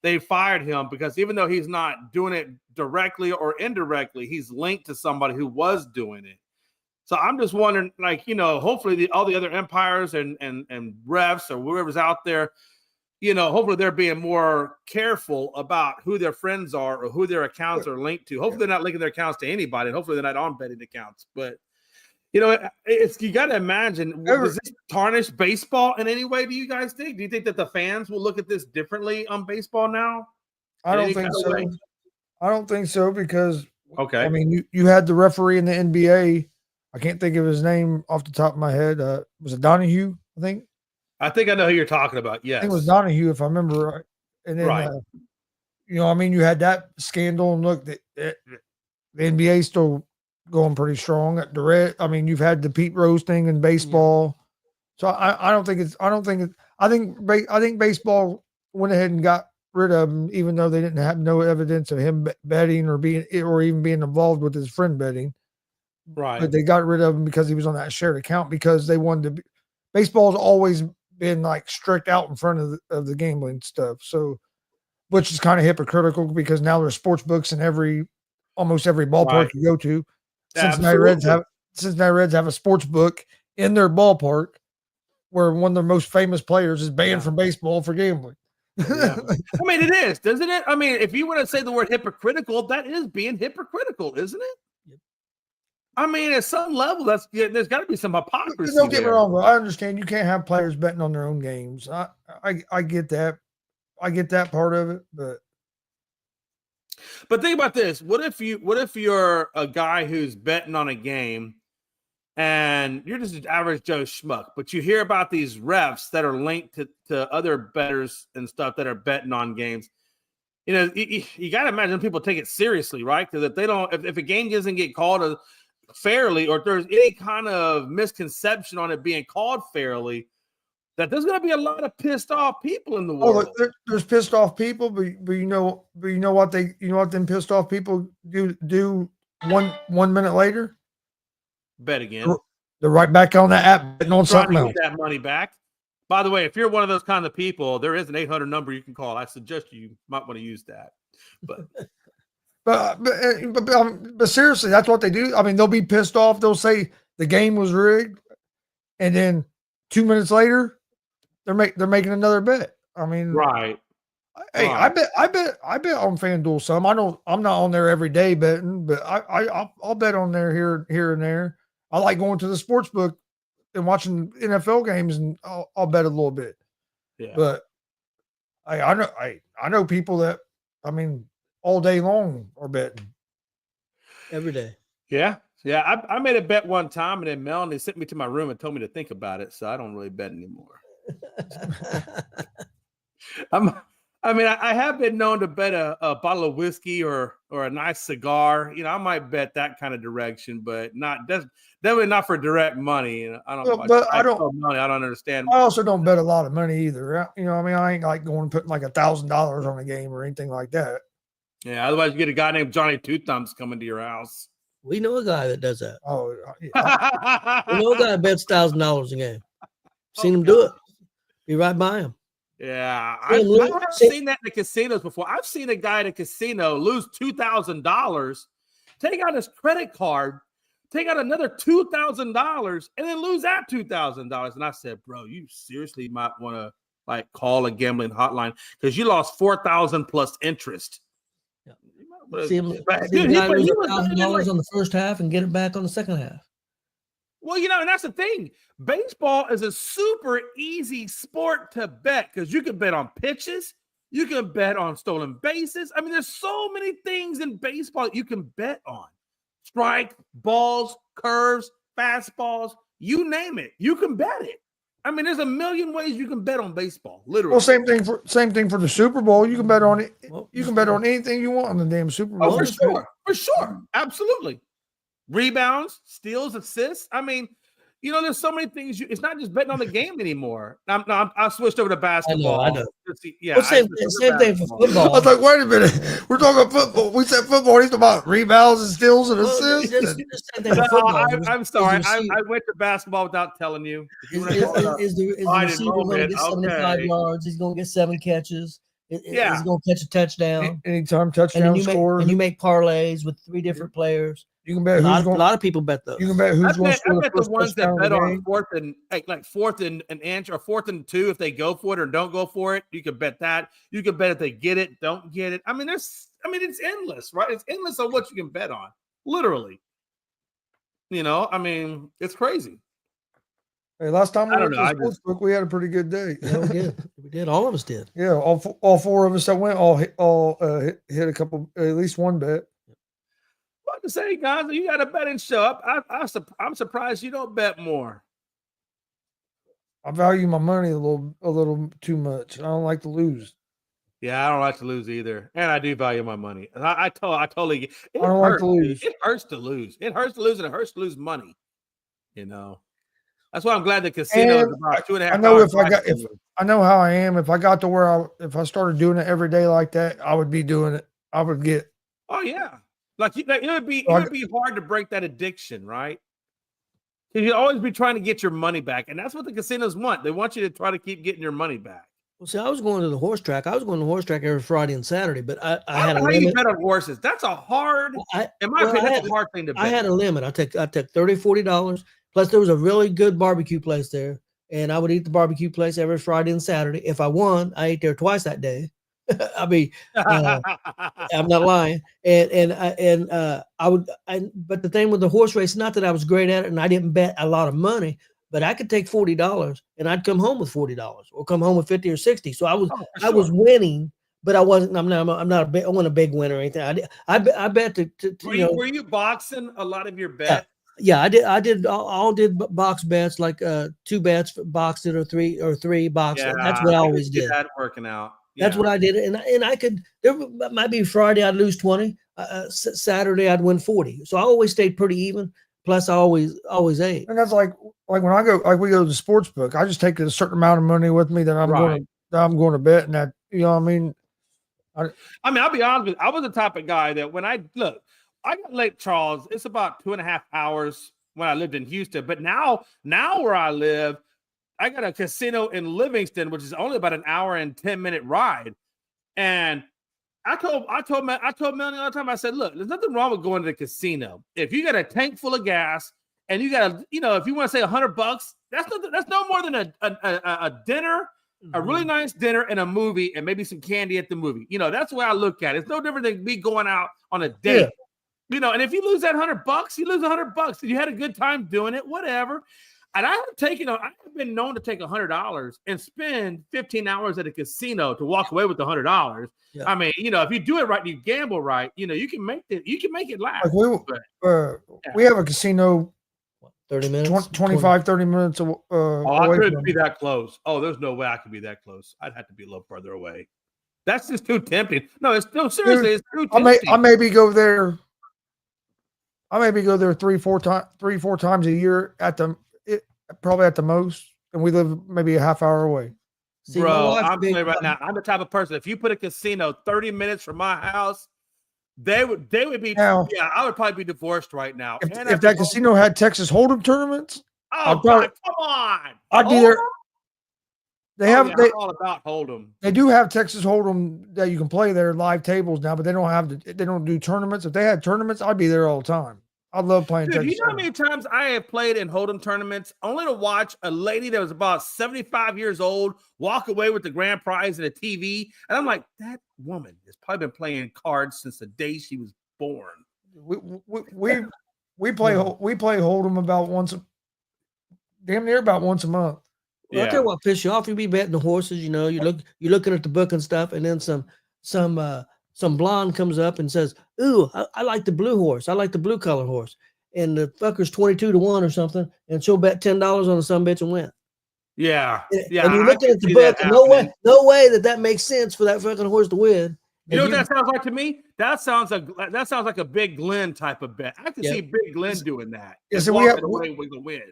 they fired him, because even though he's not doing it directly or indirectly, he's linked to somebody who was doing it. So I'm just wondering, hopefully all the other umpires and refs or whoever's out there, hopefully they're being more careful about who their friends are or who their accounts are linked to. Hopefully they're not linking their accounts to anybody, and hopefully they're not on betting accounts. But you got to imagine, does this tarnish baseball in any way? Do you guys think? Do you think that the fans will look at this differently on baseball now? I don't think so. I don't think so because okay. I mean, you had the referee in the NBA. I can't think of his name off the top of my head. Was it Donahue? I think I know who you're talking about. Yes, I think it was Donahue, if I remember right. And then, right. You had that scandal, and look, the NBA still going pretty strong at the red. I mean, you've had the Pete Rose thing in baseball. So I think baseball went ahead and got rid of him, even though they didn't have no evidence of him betting or even being involved with his friend betting. Right. But they got rid of him because he was on that shared account because they wanted to baseball's always been like strict out in front of the gambling stuff. So which is kind of hypocritical because now there's sports books in almost every ballpark Right. you go to. Absolutely. Cincinnati Reds have a sports book in their ballpark where one of their most famous players is banned from baseball for gambling. Yeah. I mean, it is, doesn't it? I mean, if you want to say the word hypocritical, that is being hypocritical, isn't it? Yep. I mean, at some level, there's got to be some hypocrisy. Don't get me there. wrong, bro. I understand you can't have players betting on their own games. I get that. I get that part of it, But think about this: what if you're a guy who's betting on a game, and you're just an average Joe schmuck, but you hear about these refs that are linked to other bettors and stuff that are betting on games. You know, you got to imagine people take it seriously, right? Because if they don't, if a game doesn't get called fairly, or if there's any kind of misconception on it being called fairly, that there's going to be a lot of pissed off people in the world. there's pissed off people, but you know what them pissed off people do 1 minute later? Bet again. They're right back on that app betting on Trying something to else. get that money back. By the way, if you're one of those kind of people, there is an 800 number you can call. I suggest you might want to use that. But seriously, that's what they do. I mean, they'll be pissed off. They'll say the game was rigged, and then 2 minutes later, they're making another bet. I mean, Right. Hey, Right. I bet on FanDuel some. I'm not on there every day betting, but I'll bet on there here and there. I like going to the sports book and watching NFL games, and I'll bet a little bit. Yeah. But I know people that, I mean, all day long are betting. every day. Yeah. I made a bet one time, and then Melanie sent me to my room and told me to think about it. So I don't really bet anymore. I have been known to bet a bottle of whiskey or a nice cigar. You know, I might bet that kind of direction, but definitely not for direct money. You know, I don't. Well, but I don't. Money. I don't understand. I also don't bet a lot of money either. You know, I mean, I ain't like going and putting like $1,000 on a game or anything like that. Yeah. Otherwise, you get a guy named Johnny Two Thumbs coming to your house. We know a guy that does that. Oh, yeah. We know a guy that bets $1,000 a game. Seen him do it. Be right by him. Yeah, Yeah, I look, have seen that in the casinos before. I've seen a guy at a casino lose $2,000, take out his credit card, take out another $2,000, and then lose that $2,000. And I said, bro, you seriously might want to like call a gambling hotline because you lost $4,000 plus interest. See him, But, see dude, the guy lose he was $1,000 on the first half and get it back on the second half. Well, you know, and that's the thing. Baseball is a super easy sport to bet because you can bet on pitches. You can bet on stolen bases. I mean, there's so many things in baseball you can bet on. Strike, balls, curves, fastballs, you name it. You can bet it. I mean, there's a million ways you can bet on baseball, literally. Well, same thing for the Super Bowl. You can bet on it. Well, You can bet on anything you want on the damn Super Bowl. Oh, for sure. Absolutely. Rebounds, steals, assists. I mean, you know, there's so many things. It's not just betting on the game anymore. I switched over to basketball. I know. Yeah, Well, same thing for I football. was like, wait a minute. We're talking football. We said football. He's talking about rebounds and steals and Well, assists. it's the same thing No, with football. I'm sorry. Is I went to basketball without telling you. Is the Biden receiver going to moment, get 75 okay. yards? He's going to get 7 catches. Yeah. He's going to catch a touchdown. Anytime And touchdown then score, you make parlays with 3 different players. you can A bet lot, who's a going. lot of people bet those. You can bet I who's going to bet, score the the first ones that touchdown bet of the on game. fourth and an inch or 4th and 2 if they go for it or don't go for it. You can bet that. You can bet if they get it, don't get it. I mean, it's endless, right? It's endless on what you can bet on, literally. You know, I mean, it's crazy. Hey, last time we I went don't to know, the sports book, we had a pretty good day. Yeah, we did. We did. All of us did. Yeah, all 4 of us that went hit a couple, at least one bet. What to say, guys? You got a betting show. I'm surprised you don't bet more. I value my money a little too much. I don't like to lose. Yeah, I don't like to lose either, and I do value my money. And I totally get it. I don't like Hurts, to dude. lose. It hurts to lose. It hurts to lose, and it hurts to lose money. You know, that's why I'm glad the casino is And about 2.5. I know hours if I got away from you. I know how I am. If I got to where if I started doing it every day like that, I would be doing it. I would get. Oh yeah, like it would be hard to break that addiction, right? Because you'd always be trying to get your money back, and that's what the casinos want. They want you to try to keep getting your money back. Well, see, I was going to the horse track. I was going to the horse track every Friday and Saturday, but I had a How you limit. bet on horses? That's a hard. In my opinion, that's a hard thing to bet. I had a limit. I took $30, $40. Plus, there was a really good barbecue place there, and I would eat the barbecue place every Friday and Saturday. If I won, I ate there twice that day. I mean, I'm not lying. But the thing with the horse race, not that I was great at it, and I didn't bet a lot of money, but I could take $40 and I'd come home with $40 or come home with 50 or 60. So I was winning, but I wasn't. I wasn't a big winner or anything. I bet to were you boxing a lot of your bet? Yeah, I did. I did box bets, like 2 bets boxed it or three boxed. Yeah, that's what I always did. That working out. That's what I did, and I could. There might be Friday I'd lose 20, Saturday I'd win 40. So I always stayed pretty even. Plus, I always ate. And that's like when I go, like we go to the sports book, I just take a certain amount of money with me that I'm going to bet, and that, you know what I mean. I'll be honest with you. I was the type of guy that when I got Lake Charles, it's about 2.5 hours when I lived in Houston. But now where I live, I got a casino in Livingston, which is only about an hour and 10-minute ride. And I told Melanie all the time, I said, look, there's nothing wrong with going to the casino. If you got a tank full of gas and you got if you want to say $100, that's no more than a dinner, a really nice dinner and a movie and maybe some candy at the movie. That's the way I look at it. It's no different than me going out on a date. Yeah. And if you lose that $100, you lose $100. You had a good time doing it, whatever. And I have been known to take $100 and spend 15 hours at a casino to walk away with the $100. Yeah. I mean, if you do it right, you gamble right, you can make it last. Like we have a casino 30 minutes, 25, 30 minutes. I couldn't be that close. Oh, there's no way I could be that close. I'd have to be a little further away. That's just too tempting. Seriously, it's too tempting. I maybe go there 3-4 times a year probably at the most, and we live maybe a half hour away. See, bro, I'm telling you right now, I'm the type of person, if you put a casino 30 minutes from my house, they would be I would probably be divorced right now. If that casino had Texas Hold'em tournaments, come on. I'd be there. They I'm all about Hold'em. They do have Texas Hold'em that you can play there, live tables now, but they don't do tournaments. If they had tournaments, I'd be there all the time. I love playing Texas. You know how many times I have played in Hold'em tournaments only to watch a lady that was about 75 years old walk away with the grand prize and a TV? And I'm like, that woman has probably been playing cards since the day she was born. We play Hold'em about damn near about once a month. Well, I tell you what piss you off. You be betting the horses, you're looking at the book and stuff, and then some blonde comes up and says, ooh, I like the blue horse. I like the blue color horse. And the fucker's 22-1 or something, and she'll bet $10 on the sumbitch and win. Yeah. Yeah. And you're looking at the book, and no way that makes sense for that fucking horse to win. You know what that sounds like to me? That sounds like a Big Glenn type of bet. I can see Big Glenn doing that. Yeah, so we win.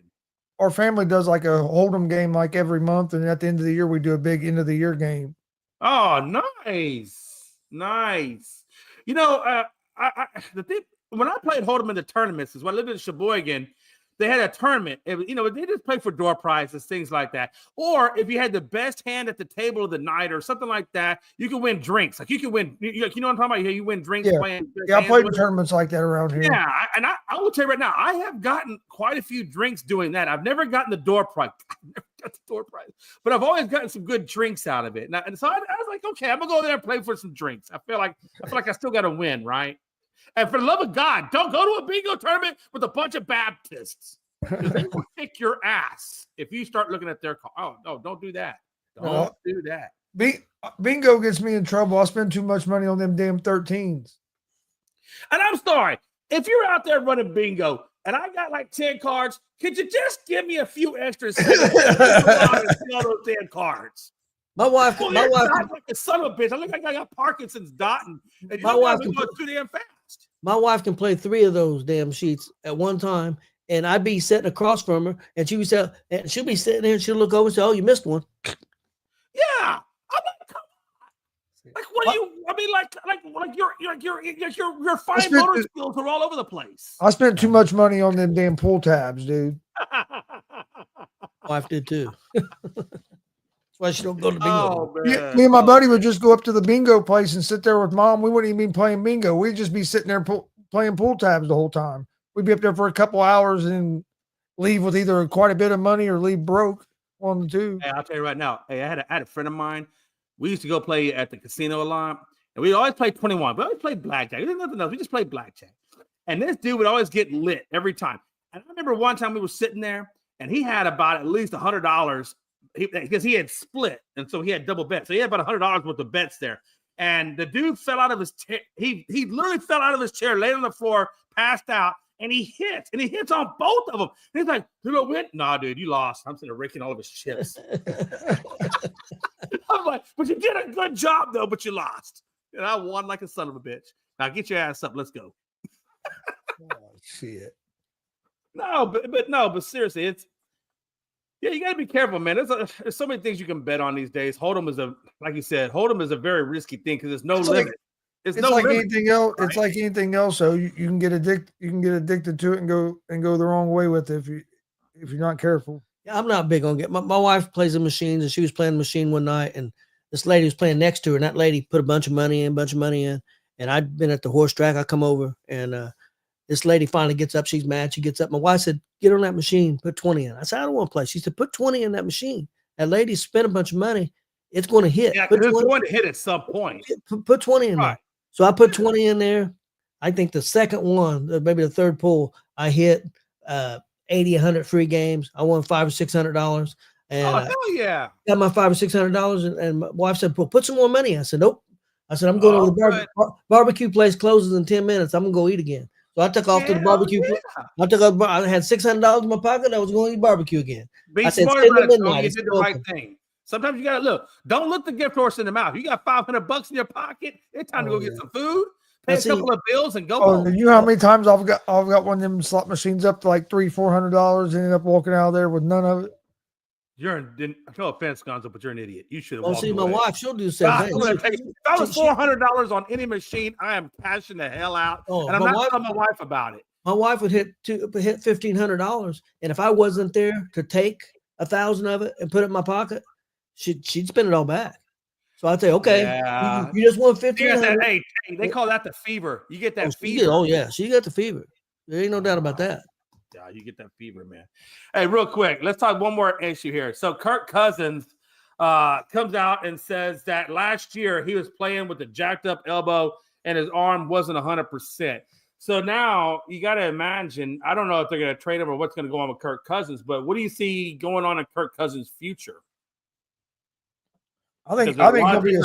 Our family does like a Hold'em game like every month, and at the end of the year we do a big end of the year game. Oh, nice. The thing when I played Hold'em in the tournaments is when I lived in Sheboygan, they had a tournament. They just play for door prizes, things like that. Or if you had the best hand at the table of the night or something like that, you can win drinks. Like you can win, you know what I'm talking about? You win drinks playing. Yeah, I played in tournaments like that around here. Yeah, and I will tell you right now, I have gotten quite a few drinks doing that. I've never gotten the door prize. But I've always gotten some good drinks out of it. And so I was like, okay, I'm gonna go there and play for some drinks. I feel like I still got to win, right? And for the love of God, don't go to a bingo tournament with a bunch of Baptists. They will kick your ass if you start looking at their car. Oh, no, don't do that. Don't do that. Bingo gets me in trouble. I spend too much money on them damn 13s. And I'm sorry. If you're out there running bingo and I got like 10 cards, could you just give me a few extras? Sell those damn cards. My wife, like a son of a bitch. I look like I got Parkinson's dotting. And my wife can go too damn fast. My wife can play 3 of those damn sheets at one time, and I'd be sitting across from her, and she'll be sitting there, and she'll look over and say, "Oh, you missed one." Yeah, I'm like, come on. Like, what do you? I mean, like your fine motor skills are all over the place. I spent too much money on them damn pull tabs, dude. Wife did too. That's why she don't go to bingo. Oh, Yeah, man. me and my buddy would just go up to the bingo place and sit there with mom. We wouldn't even be playing bingo. We'd just be sitting there playing pool tabs the whole time. We'd be up there for a couple hours and leave with either quite a bit of money or leave broke. One of the two. Hey, I'll tell you right now. Hey, I had a friend of mine. We used to go play at the casino a lot, and we always played 21. We always played blackjack. There's nothing else. We just played blackjack. And this dude would always get lit every time. And I remember one time we were sitting there, and he had about at least $100 because he had split, and so he had double bets. So he had about $100 worth of bets there. And the dude fell out of his chair. He literally fell out of his chair, laid on the floor, passed out. And he hits on both of them. And he's like, "Did I win?" "Nah, dude, you lost." I'm sitting there raking all of his chips. I'm like, "But you did a good job, though, but you lost." And I won like a son of a bitch. Now get your ass up. Let's go. Oh, shit. But seriously, you got to be careful, man. There's so many things you can bet on these days. Hold'em is like you said, Hold'em is a very risky thing because there's no limit. It's no like limit, anything else. Right? It's like anything else. So you can get addicted. You can get addicted to it and go the wrong way with it if you're not careful. Yeah, I'm not big on it. My wife plays the machines, and she was playing the machine one night, and this lady was playing next to her, and that lady put a bunch of money in, and I'd been at the horse track. I come over, and this lady finally gets up. She's mad. She gets up. My wife said, "Get on that machine. Put 20 in." I said, "I don't want to play." She said, "Put 20 in that machine." That lady spent a bunch of money. It's going to hit. Yeah, it's going to hit at some point. Put 20 in there. So I put 20 in there. I think the second one, maybe the third pull, I hit 80, 100 free games. I won $500 or $600. And hell yeah. Got my $500 or $600. And my wife said, "Well, put some more money." I said, "Nope." I said, "I'm going to the barbecue place closes in 10 minutes. I'm going to go eat again." So I took off to the barbecue. I had $600 in my pocket. I was going to eat barbecue again. Be smart about it. You did the right thing. Sometimes you gotta look. Don't look the gift horse in the mouth. You got $500 in your pocket. It's time to go get some food, pay a couple of bills, and go home. You know how many times I've got one of them slot machines up to like $300-$400, ended up walking out of there with none of it. No offense, Gonzo, but you're an idiot. You should have. Oh, see, my wife, she'll do the same thing. If I was $400 on any machine, I am cashing the hell out, and I'm not telling my wife about it. My wife would hit $1,500, and if I wasn't there to take 1,000 of it and put it in my pocket, she'd spend it all back. So I'd say, okay, you just won 1,500. Hey, they call that the fever. You get that fever. She got the fever. There ain't no doubt about that. Yeah, you get that fever, man. Hey, real quick, let's talk one more issue here. So Kirk Cousins comes out and says that last year he was playing with a jacked up elbow and his arm wasn't 100%. So now you got to imagine, I don't know if they're going to trade him or what's going to go on with Kirk Cousins, but what do you see going on in Kirk Cousins' future? I think he'll be a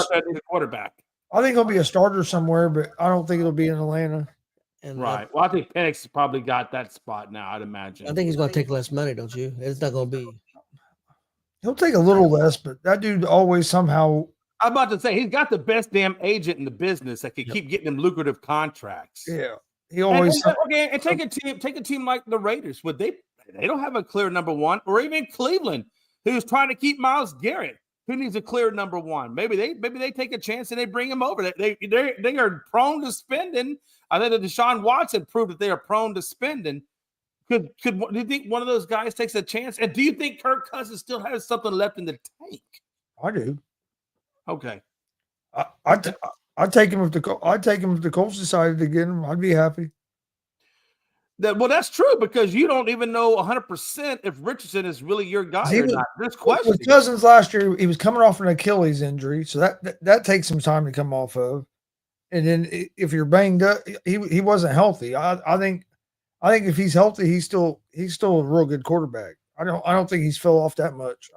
quarterback. I think he'll be a starter somewhere, but I don't think it'll be in Atlanta. And right. Well, I think Penix has probably got that spot now, I'd imagine. I think he's going to take less money, don't you? It's not going to be. He'll take a little less, but that dude always somehow. I'm about to say he's got the best damn agent in the business that can keep getting him lucrative contracts. Yeah. He always and take a team like the Raiders. Would they don't have a clear number one, or even Cleveland, who's trying to keep Myles Garrett. Who needs a clear number one? Maybe they take a chance and they bring him over. They are prone to spending. I think that Deshaun Watson proved that they are prone to spending. Do you think one of those guys takes a chance? And do you think Kirk Cousins still has something left in the tank? I do. Okay. I'd take him if the Colts decided to get him. I'd be happy. Well, that's true because you don't even know 100% if Richardson is really your guy or not. There's questions. With Cousins last year, he was coming off an Achilles injury, so that takes some time to come off of. And then if you're banged up, he wasn't healthy. I think if he's healthy, he's still a real good quarterback. I don't think he's fell off that much.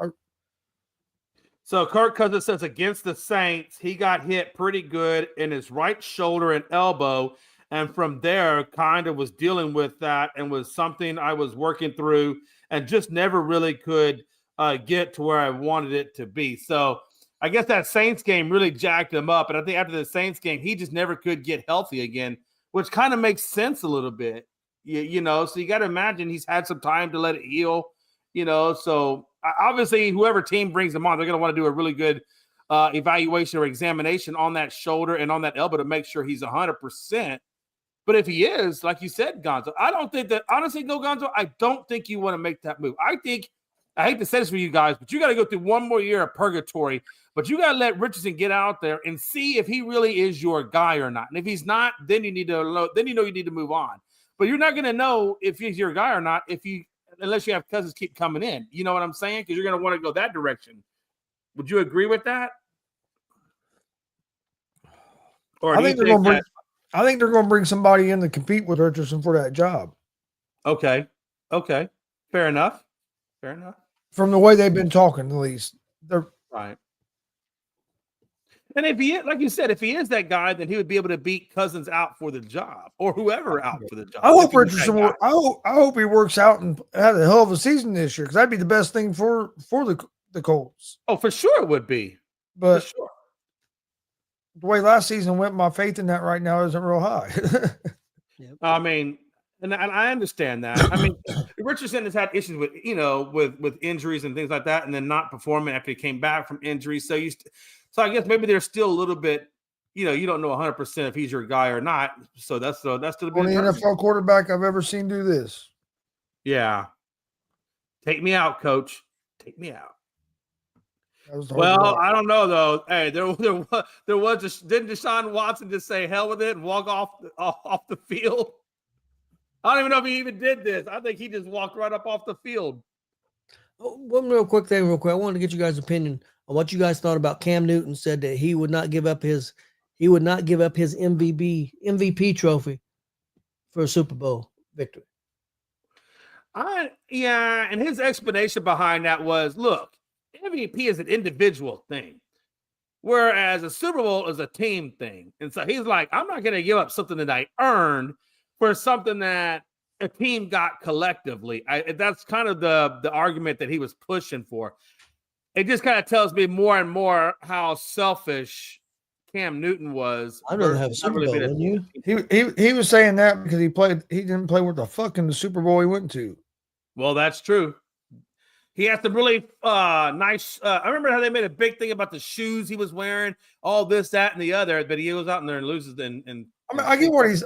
So Kirk Cousins says against the Saints, he got hit pretty good in his right shoulder and elbow. And from there, kind of was dealing with that and was something I was working through and just never really could get to where I wanted it to be. So I guess that Saints game really jacked him up. And I think after the Saints game, he just never could get healthy again, which kind of makes sense a little bit, you know. So you got to imagine he's had some time to let it heal, you know. So obviously, whoever team brings him on, they're going to want to do a really good evaluation or examination on that shoulder and on that elbow to make sure he's 100%. But if he is, like you said, Gonzo, I don't think that – honestly, no, Gonzo, I don't think you want to make that move. I think I hate to say this for you guys, but you got to go through one more year of purgatory. But you got to let Richardson get out there and see if he really is your guy or not. And if he's not, then you need to you need to move on. But you're not going to know if he's your guy or not unless you have Cousins keep coming in. You know what I'm saying? Because you're going to want to go that direction. Would you agree with that? Or I think they're going to bring somebody in to compete with Richardson for that job. Okay. Fair enough. From the way they've been talking, at least. They're right. And if he is, like you said, if he is that guy, then he would be able to beat Cousins out for the job or whoever out for the job. I hope Richardson. I hope he works out and has a hell of a season this year because that'd be the best thing for the Colts. Oh, for sure it would be. But for sure. The way last season went, my faith in that right now isn't real high. I mean, and I understand that. I mean, Richardson has had issues with with injuries and things like that, and then not performing after he came back from injuries. So I guess maybe there's still a little bit, you don't know 100% if he's your guy or not. So that's the only NFL quarterback I've ever seen do this. Yeah. Take me out, coach. Take me out. Well, I don't know though. Hey, there was didn't Deshaun Watson just say hell with it and walk off the field? I don't even know if he even did this. I think he just walked right up off the field. One real quick. I wanted to get you guys' opinion on what you guys thought about Cam Newton. Said that he would not give up his MVP trophy for a Super Bowl victory. And his explanation behind that was, look, MVP is an individual thing, whereas a Super Bowl is a team thing. And so he's like, I'm not going to give up something that I earned for something that a team got collectively. That's kind of the argument that he was pushing for. It just kind of tells me more and more how selfish Cam Newton was. I'd rather have a Super Bowl, wouldn't you? He was saying that because he didn't play with the fuck in the Super Bowl he went to. Well, that's true. He has some really nice. I remember how they made a big thing about the shoes he was wearing, all this, that, and the other. But he goes out in there and loses. I get what he's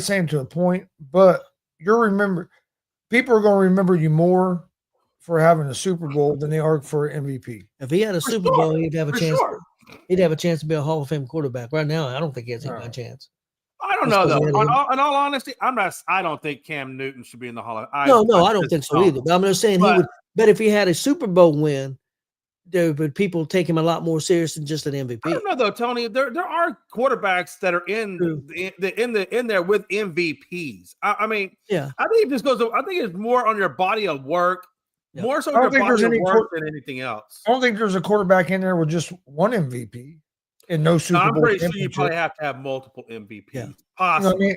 saying to a point, but people are going to remember you more for having a Super Bowl than they are for MVP. If he had a Super Bowl, he'd have a chance. Sure. He'd have a chance to be a Hall of Fame quarterback. Right now, I don't think he has any chance. I don't know though. In all honesty, I don't think Cam Newton should be in the Hall of Fame. No, I don't think so either. But I'm just saying he would. But if he had a Super Bowl win, there would people take him a lot more serious than just an MVP. I don't know though, Tony. There are quarterbacks that are in there with MVPs. I mean, yeah. I think it just goes. I think it's more on your body of work, more so your body of work than anything else. I don't think there's a quarterback in there with just one MVP and no Super Bowl. I'm pretty sure you probably have to have multiple MVPs. Yeah. Possibly. You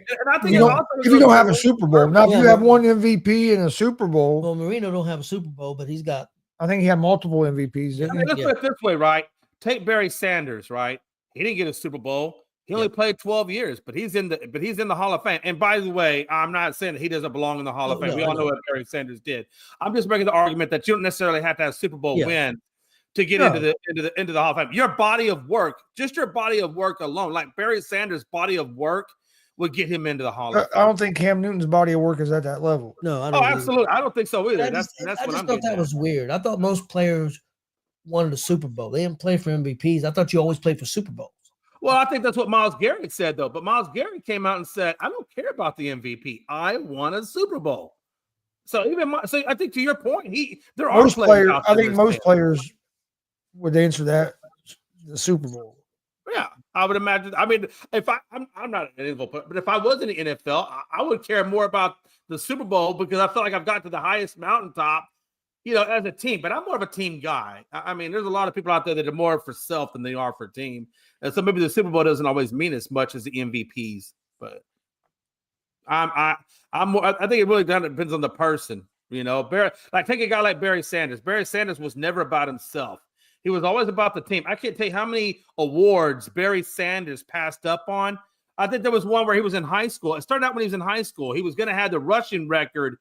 know what I mean? If you don't have a Super Bowl, now if you have one MVP and a Super Bowl. Well, Marino don't have a Super Bowl, but he's got. I think he had multiple MVPs. Didn't he? Let's put it this way, right? Take Barry Sanders, right? He didn't get a Super Bowl. He only played 12 years, but he's in the Hall of Fame. And by the way, I'm not saying that he doesn't belong in the Hall of Fame. We all know what Barry Sanders did. I'm just making the argument that you don't necessarily have to have a Super Bowl win to get into the Hall of Fame. Your body of work, just your body of work alone, like Barry Sanders' body of work would get him into the Hall of Fame. I don't think Cam Newton's body of work is at that level. No, I don't. Absolutely. I don't think so either. I just thought that was weird. I thought most players wanted a Super Bowl. They didn't play for MVPs. I thought you always played for Super Bowls. Well, I think that's what Myles Garrett said, though. But Myles Garrett came out and said, I don't care about the MVP. I want a Super Bowl. So I think to your point, most players would answer that the Super Bowl. Yeah, I would imagine. I mean, I'm not an NFL player, but if I was in the NFL, I would care more about the Super Bowl because I feel like I've got to the highest mountaintop, as a team. But I'm more of a team guy. I mean, there's a lot of people out there that are more for self than they are for team, and so maybe the Super Bowl doesn't always mean as much as the MVPs. But I'm more. I think it really depends on the person. Take a guy like Barry Sanders. Barry Sanders was never about himself. He was always about the team. I can't tell you how many awards Barry Sanders passed up on. I think there was one where he was in high school. It started out when he was in high school. He was going to have the rushing record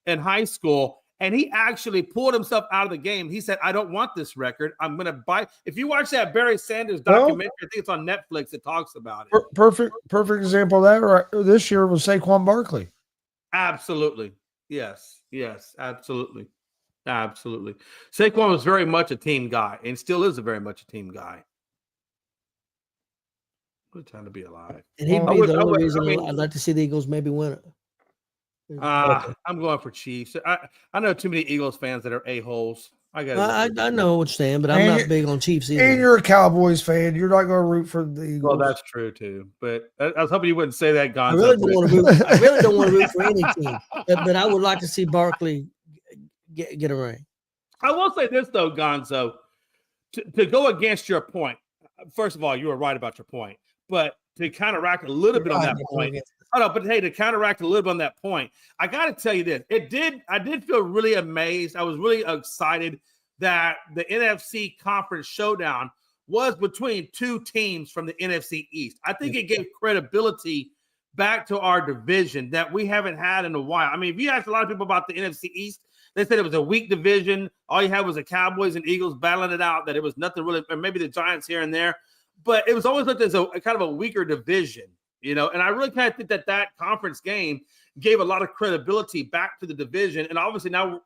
in high school, and he actually pulled himself out of the game. He said, I don't want this record. I'm going to buy. If you watch that Barry Sanders documentary, I think it's on Netflix, it talks about it. Perfect example of that right this year was Saquon Barkley. Absolutely. Yes, absolutely. Absolutely. Saquon was very much a team guy and still is very much a team guy. Good time to be alive. And he'd be the only reason I'd like to see the Eagles maybe win it. I'm going for Chiefs. I know too many Eagles fans that are a-holes. I know what you're saying, but I'm not big on Chiefs either. And you're a Cowboys fan. You're not going to root for the Eagles. Well, that's true too. But I was hoping you wouldn't say that, Gonzo. I really don't want to root for any team, but I would like to see Barkley get a ring. I will say this though, Gonzo, to go against your point. First of all, you were right about your point, but to counteract a little bit on that point. Oh no, but hey, to counteract a little bit on that point, I got to tell you this. I did feel really amazed. I was really excited that the NFC Conference Showdown was between two teams from the NFC East. I think it gave credibility back to our division that we haven't had in a while. I mean, if you ask a lot of people about the NFC East, they said it was a weak division. All you had was the Cowboys and Eagles battling it out, that it was nothing really, or maybe the Giants here and there. But it was always looked as a kind of a weaker division. And I really kind of think that conference game gave a lot of credibility back to the division. And obviously now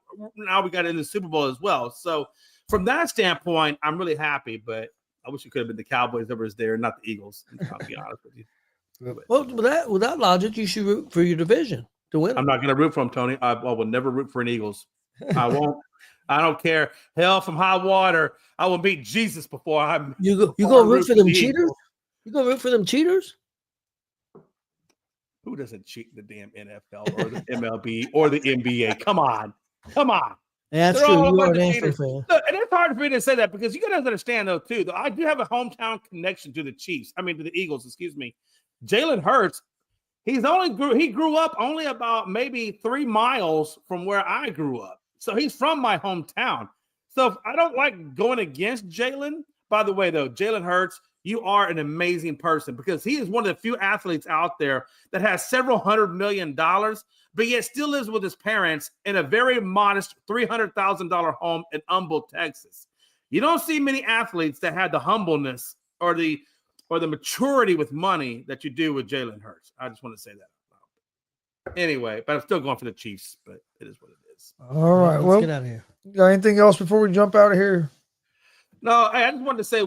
we got in the Super Bowl as well. So from that standpoint, I'm really happy, but I wish it could have been the Cowboys that was there, not the Eagles. I'll be honest with you. Well, with that logic, you should root for your division to win. I'm not going to root for them, Tony. I will never root for an Eagles. I won't. I don't care. Hell from high water. I will beat Jesus before I'm. You go root for them cheaters? You go root for them cheaters? Who doesn't cheat in the damn NFL or the MLB or the NBA? Come on. Yeah, that's true. You are an Astros fan. Look, and it's hard for me to say that because you got to understand, though, too. I do have a hometown connection to the Chiefs. I mean, to the Eagles, excuse me. Jalen Hurts, he grew up only about maybe 3 miles from where I grew up. So he's from my hometown. So I don't like going against Jalen. By the way, though, Jalen Hurts, you are an amazing person because he is one of the few athletes out there that has several $100 million, but yet still lives with his parents in a very modest $300,000 home in Humble, Texas. You don't see many athletes that had the humbleness or the maturity with money that you do with Jalen Hurts. I just want to say that. Anyway, but I'm still going for the Chiefs, but it is what it is. All right. Let's get out of here. Got anything else before we jump out of here? No, I just wanted to say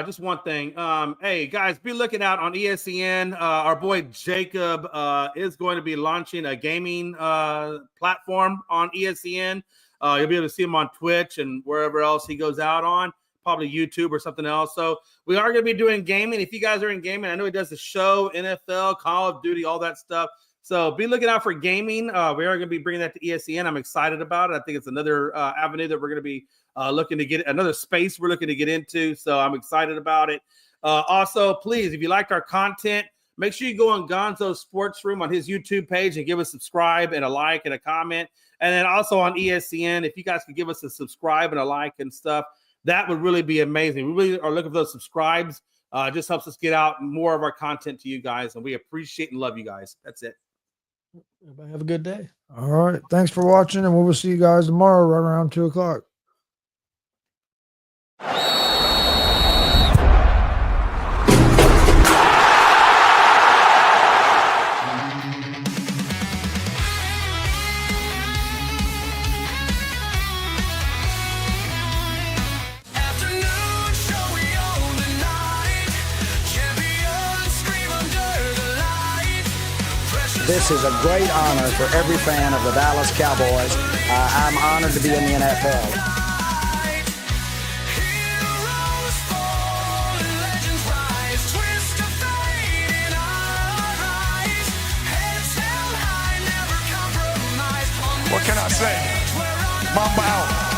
just one thing. Hey, guys, be looking out on ESPN. Our boy Jacob is going to be launching a gaming platform on ESPN. You'll be able to see him on Twitch and wherever else he goes out on, probably YouTube or something else. So we are going to be doing gaming. If you guys are in gaming, I know he does the show, NFL, Call of Duty, all that stuff. So be looking out for gaming. We are going to be bringing that to ESPN. I'm excited about it. I think it's another avenue that we're going to be looking to get, another space we're looking to get into. So I'm excited about it. Also, please, if you liked our content, make sure you go on Gonzo Sports Room on his YouTube page and give us a subscribe and a like and a comment. And then also on ESPN, if you guys could give us a subscribe and a like and stuff, that would really be amazing. We really are looking for those subscribes. It just helps us get out more of our content to you guys. And we appreciate and love you guys. That's it. Everybody have a good day. All right. Thanks for watching, and we will see you guys tomorrow right around 2 o'clock. This is a great honor for every fan of the Dallas Cowboys. I'm honored to be in the NFL. What can I say? Mamba out.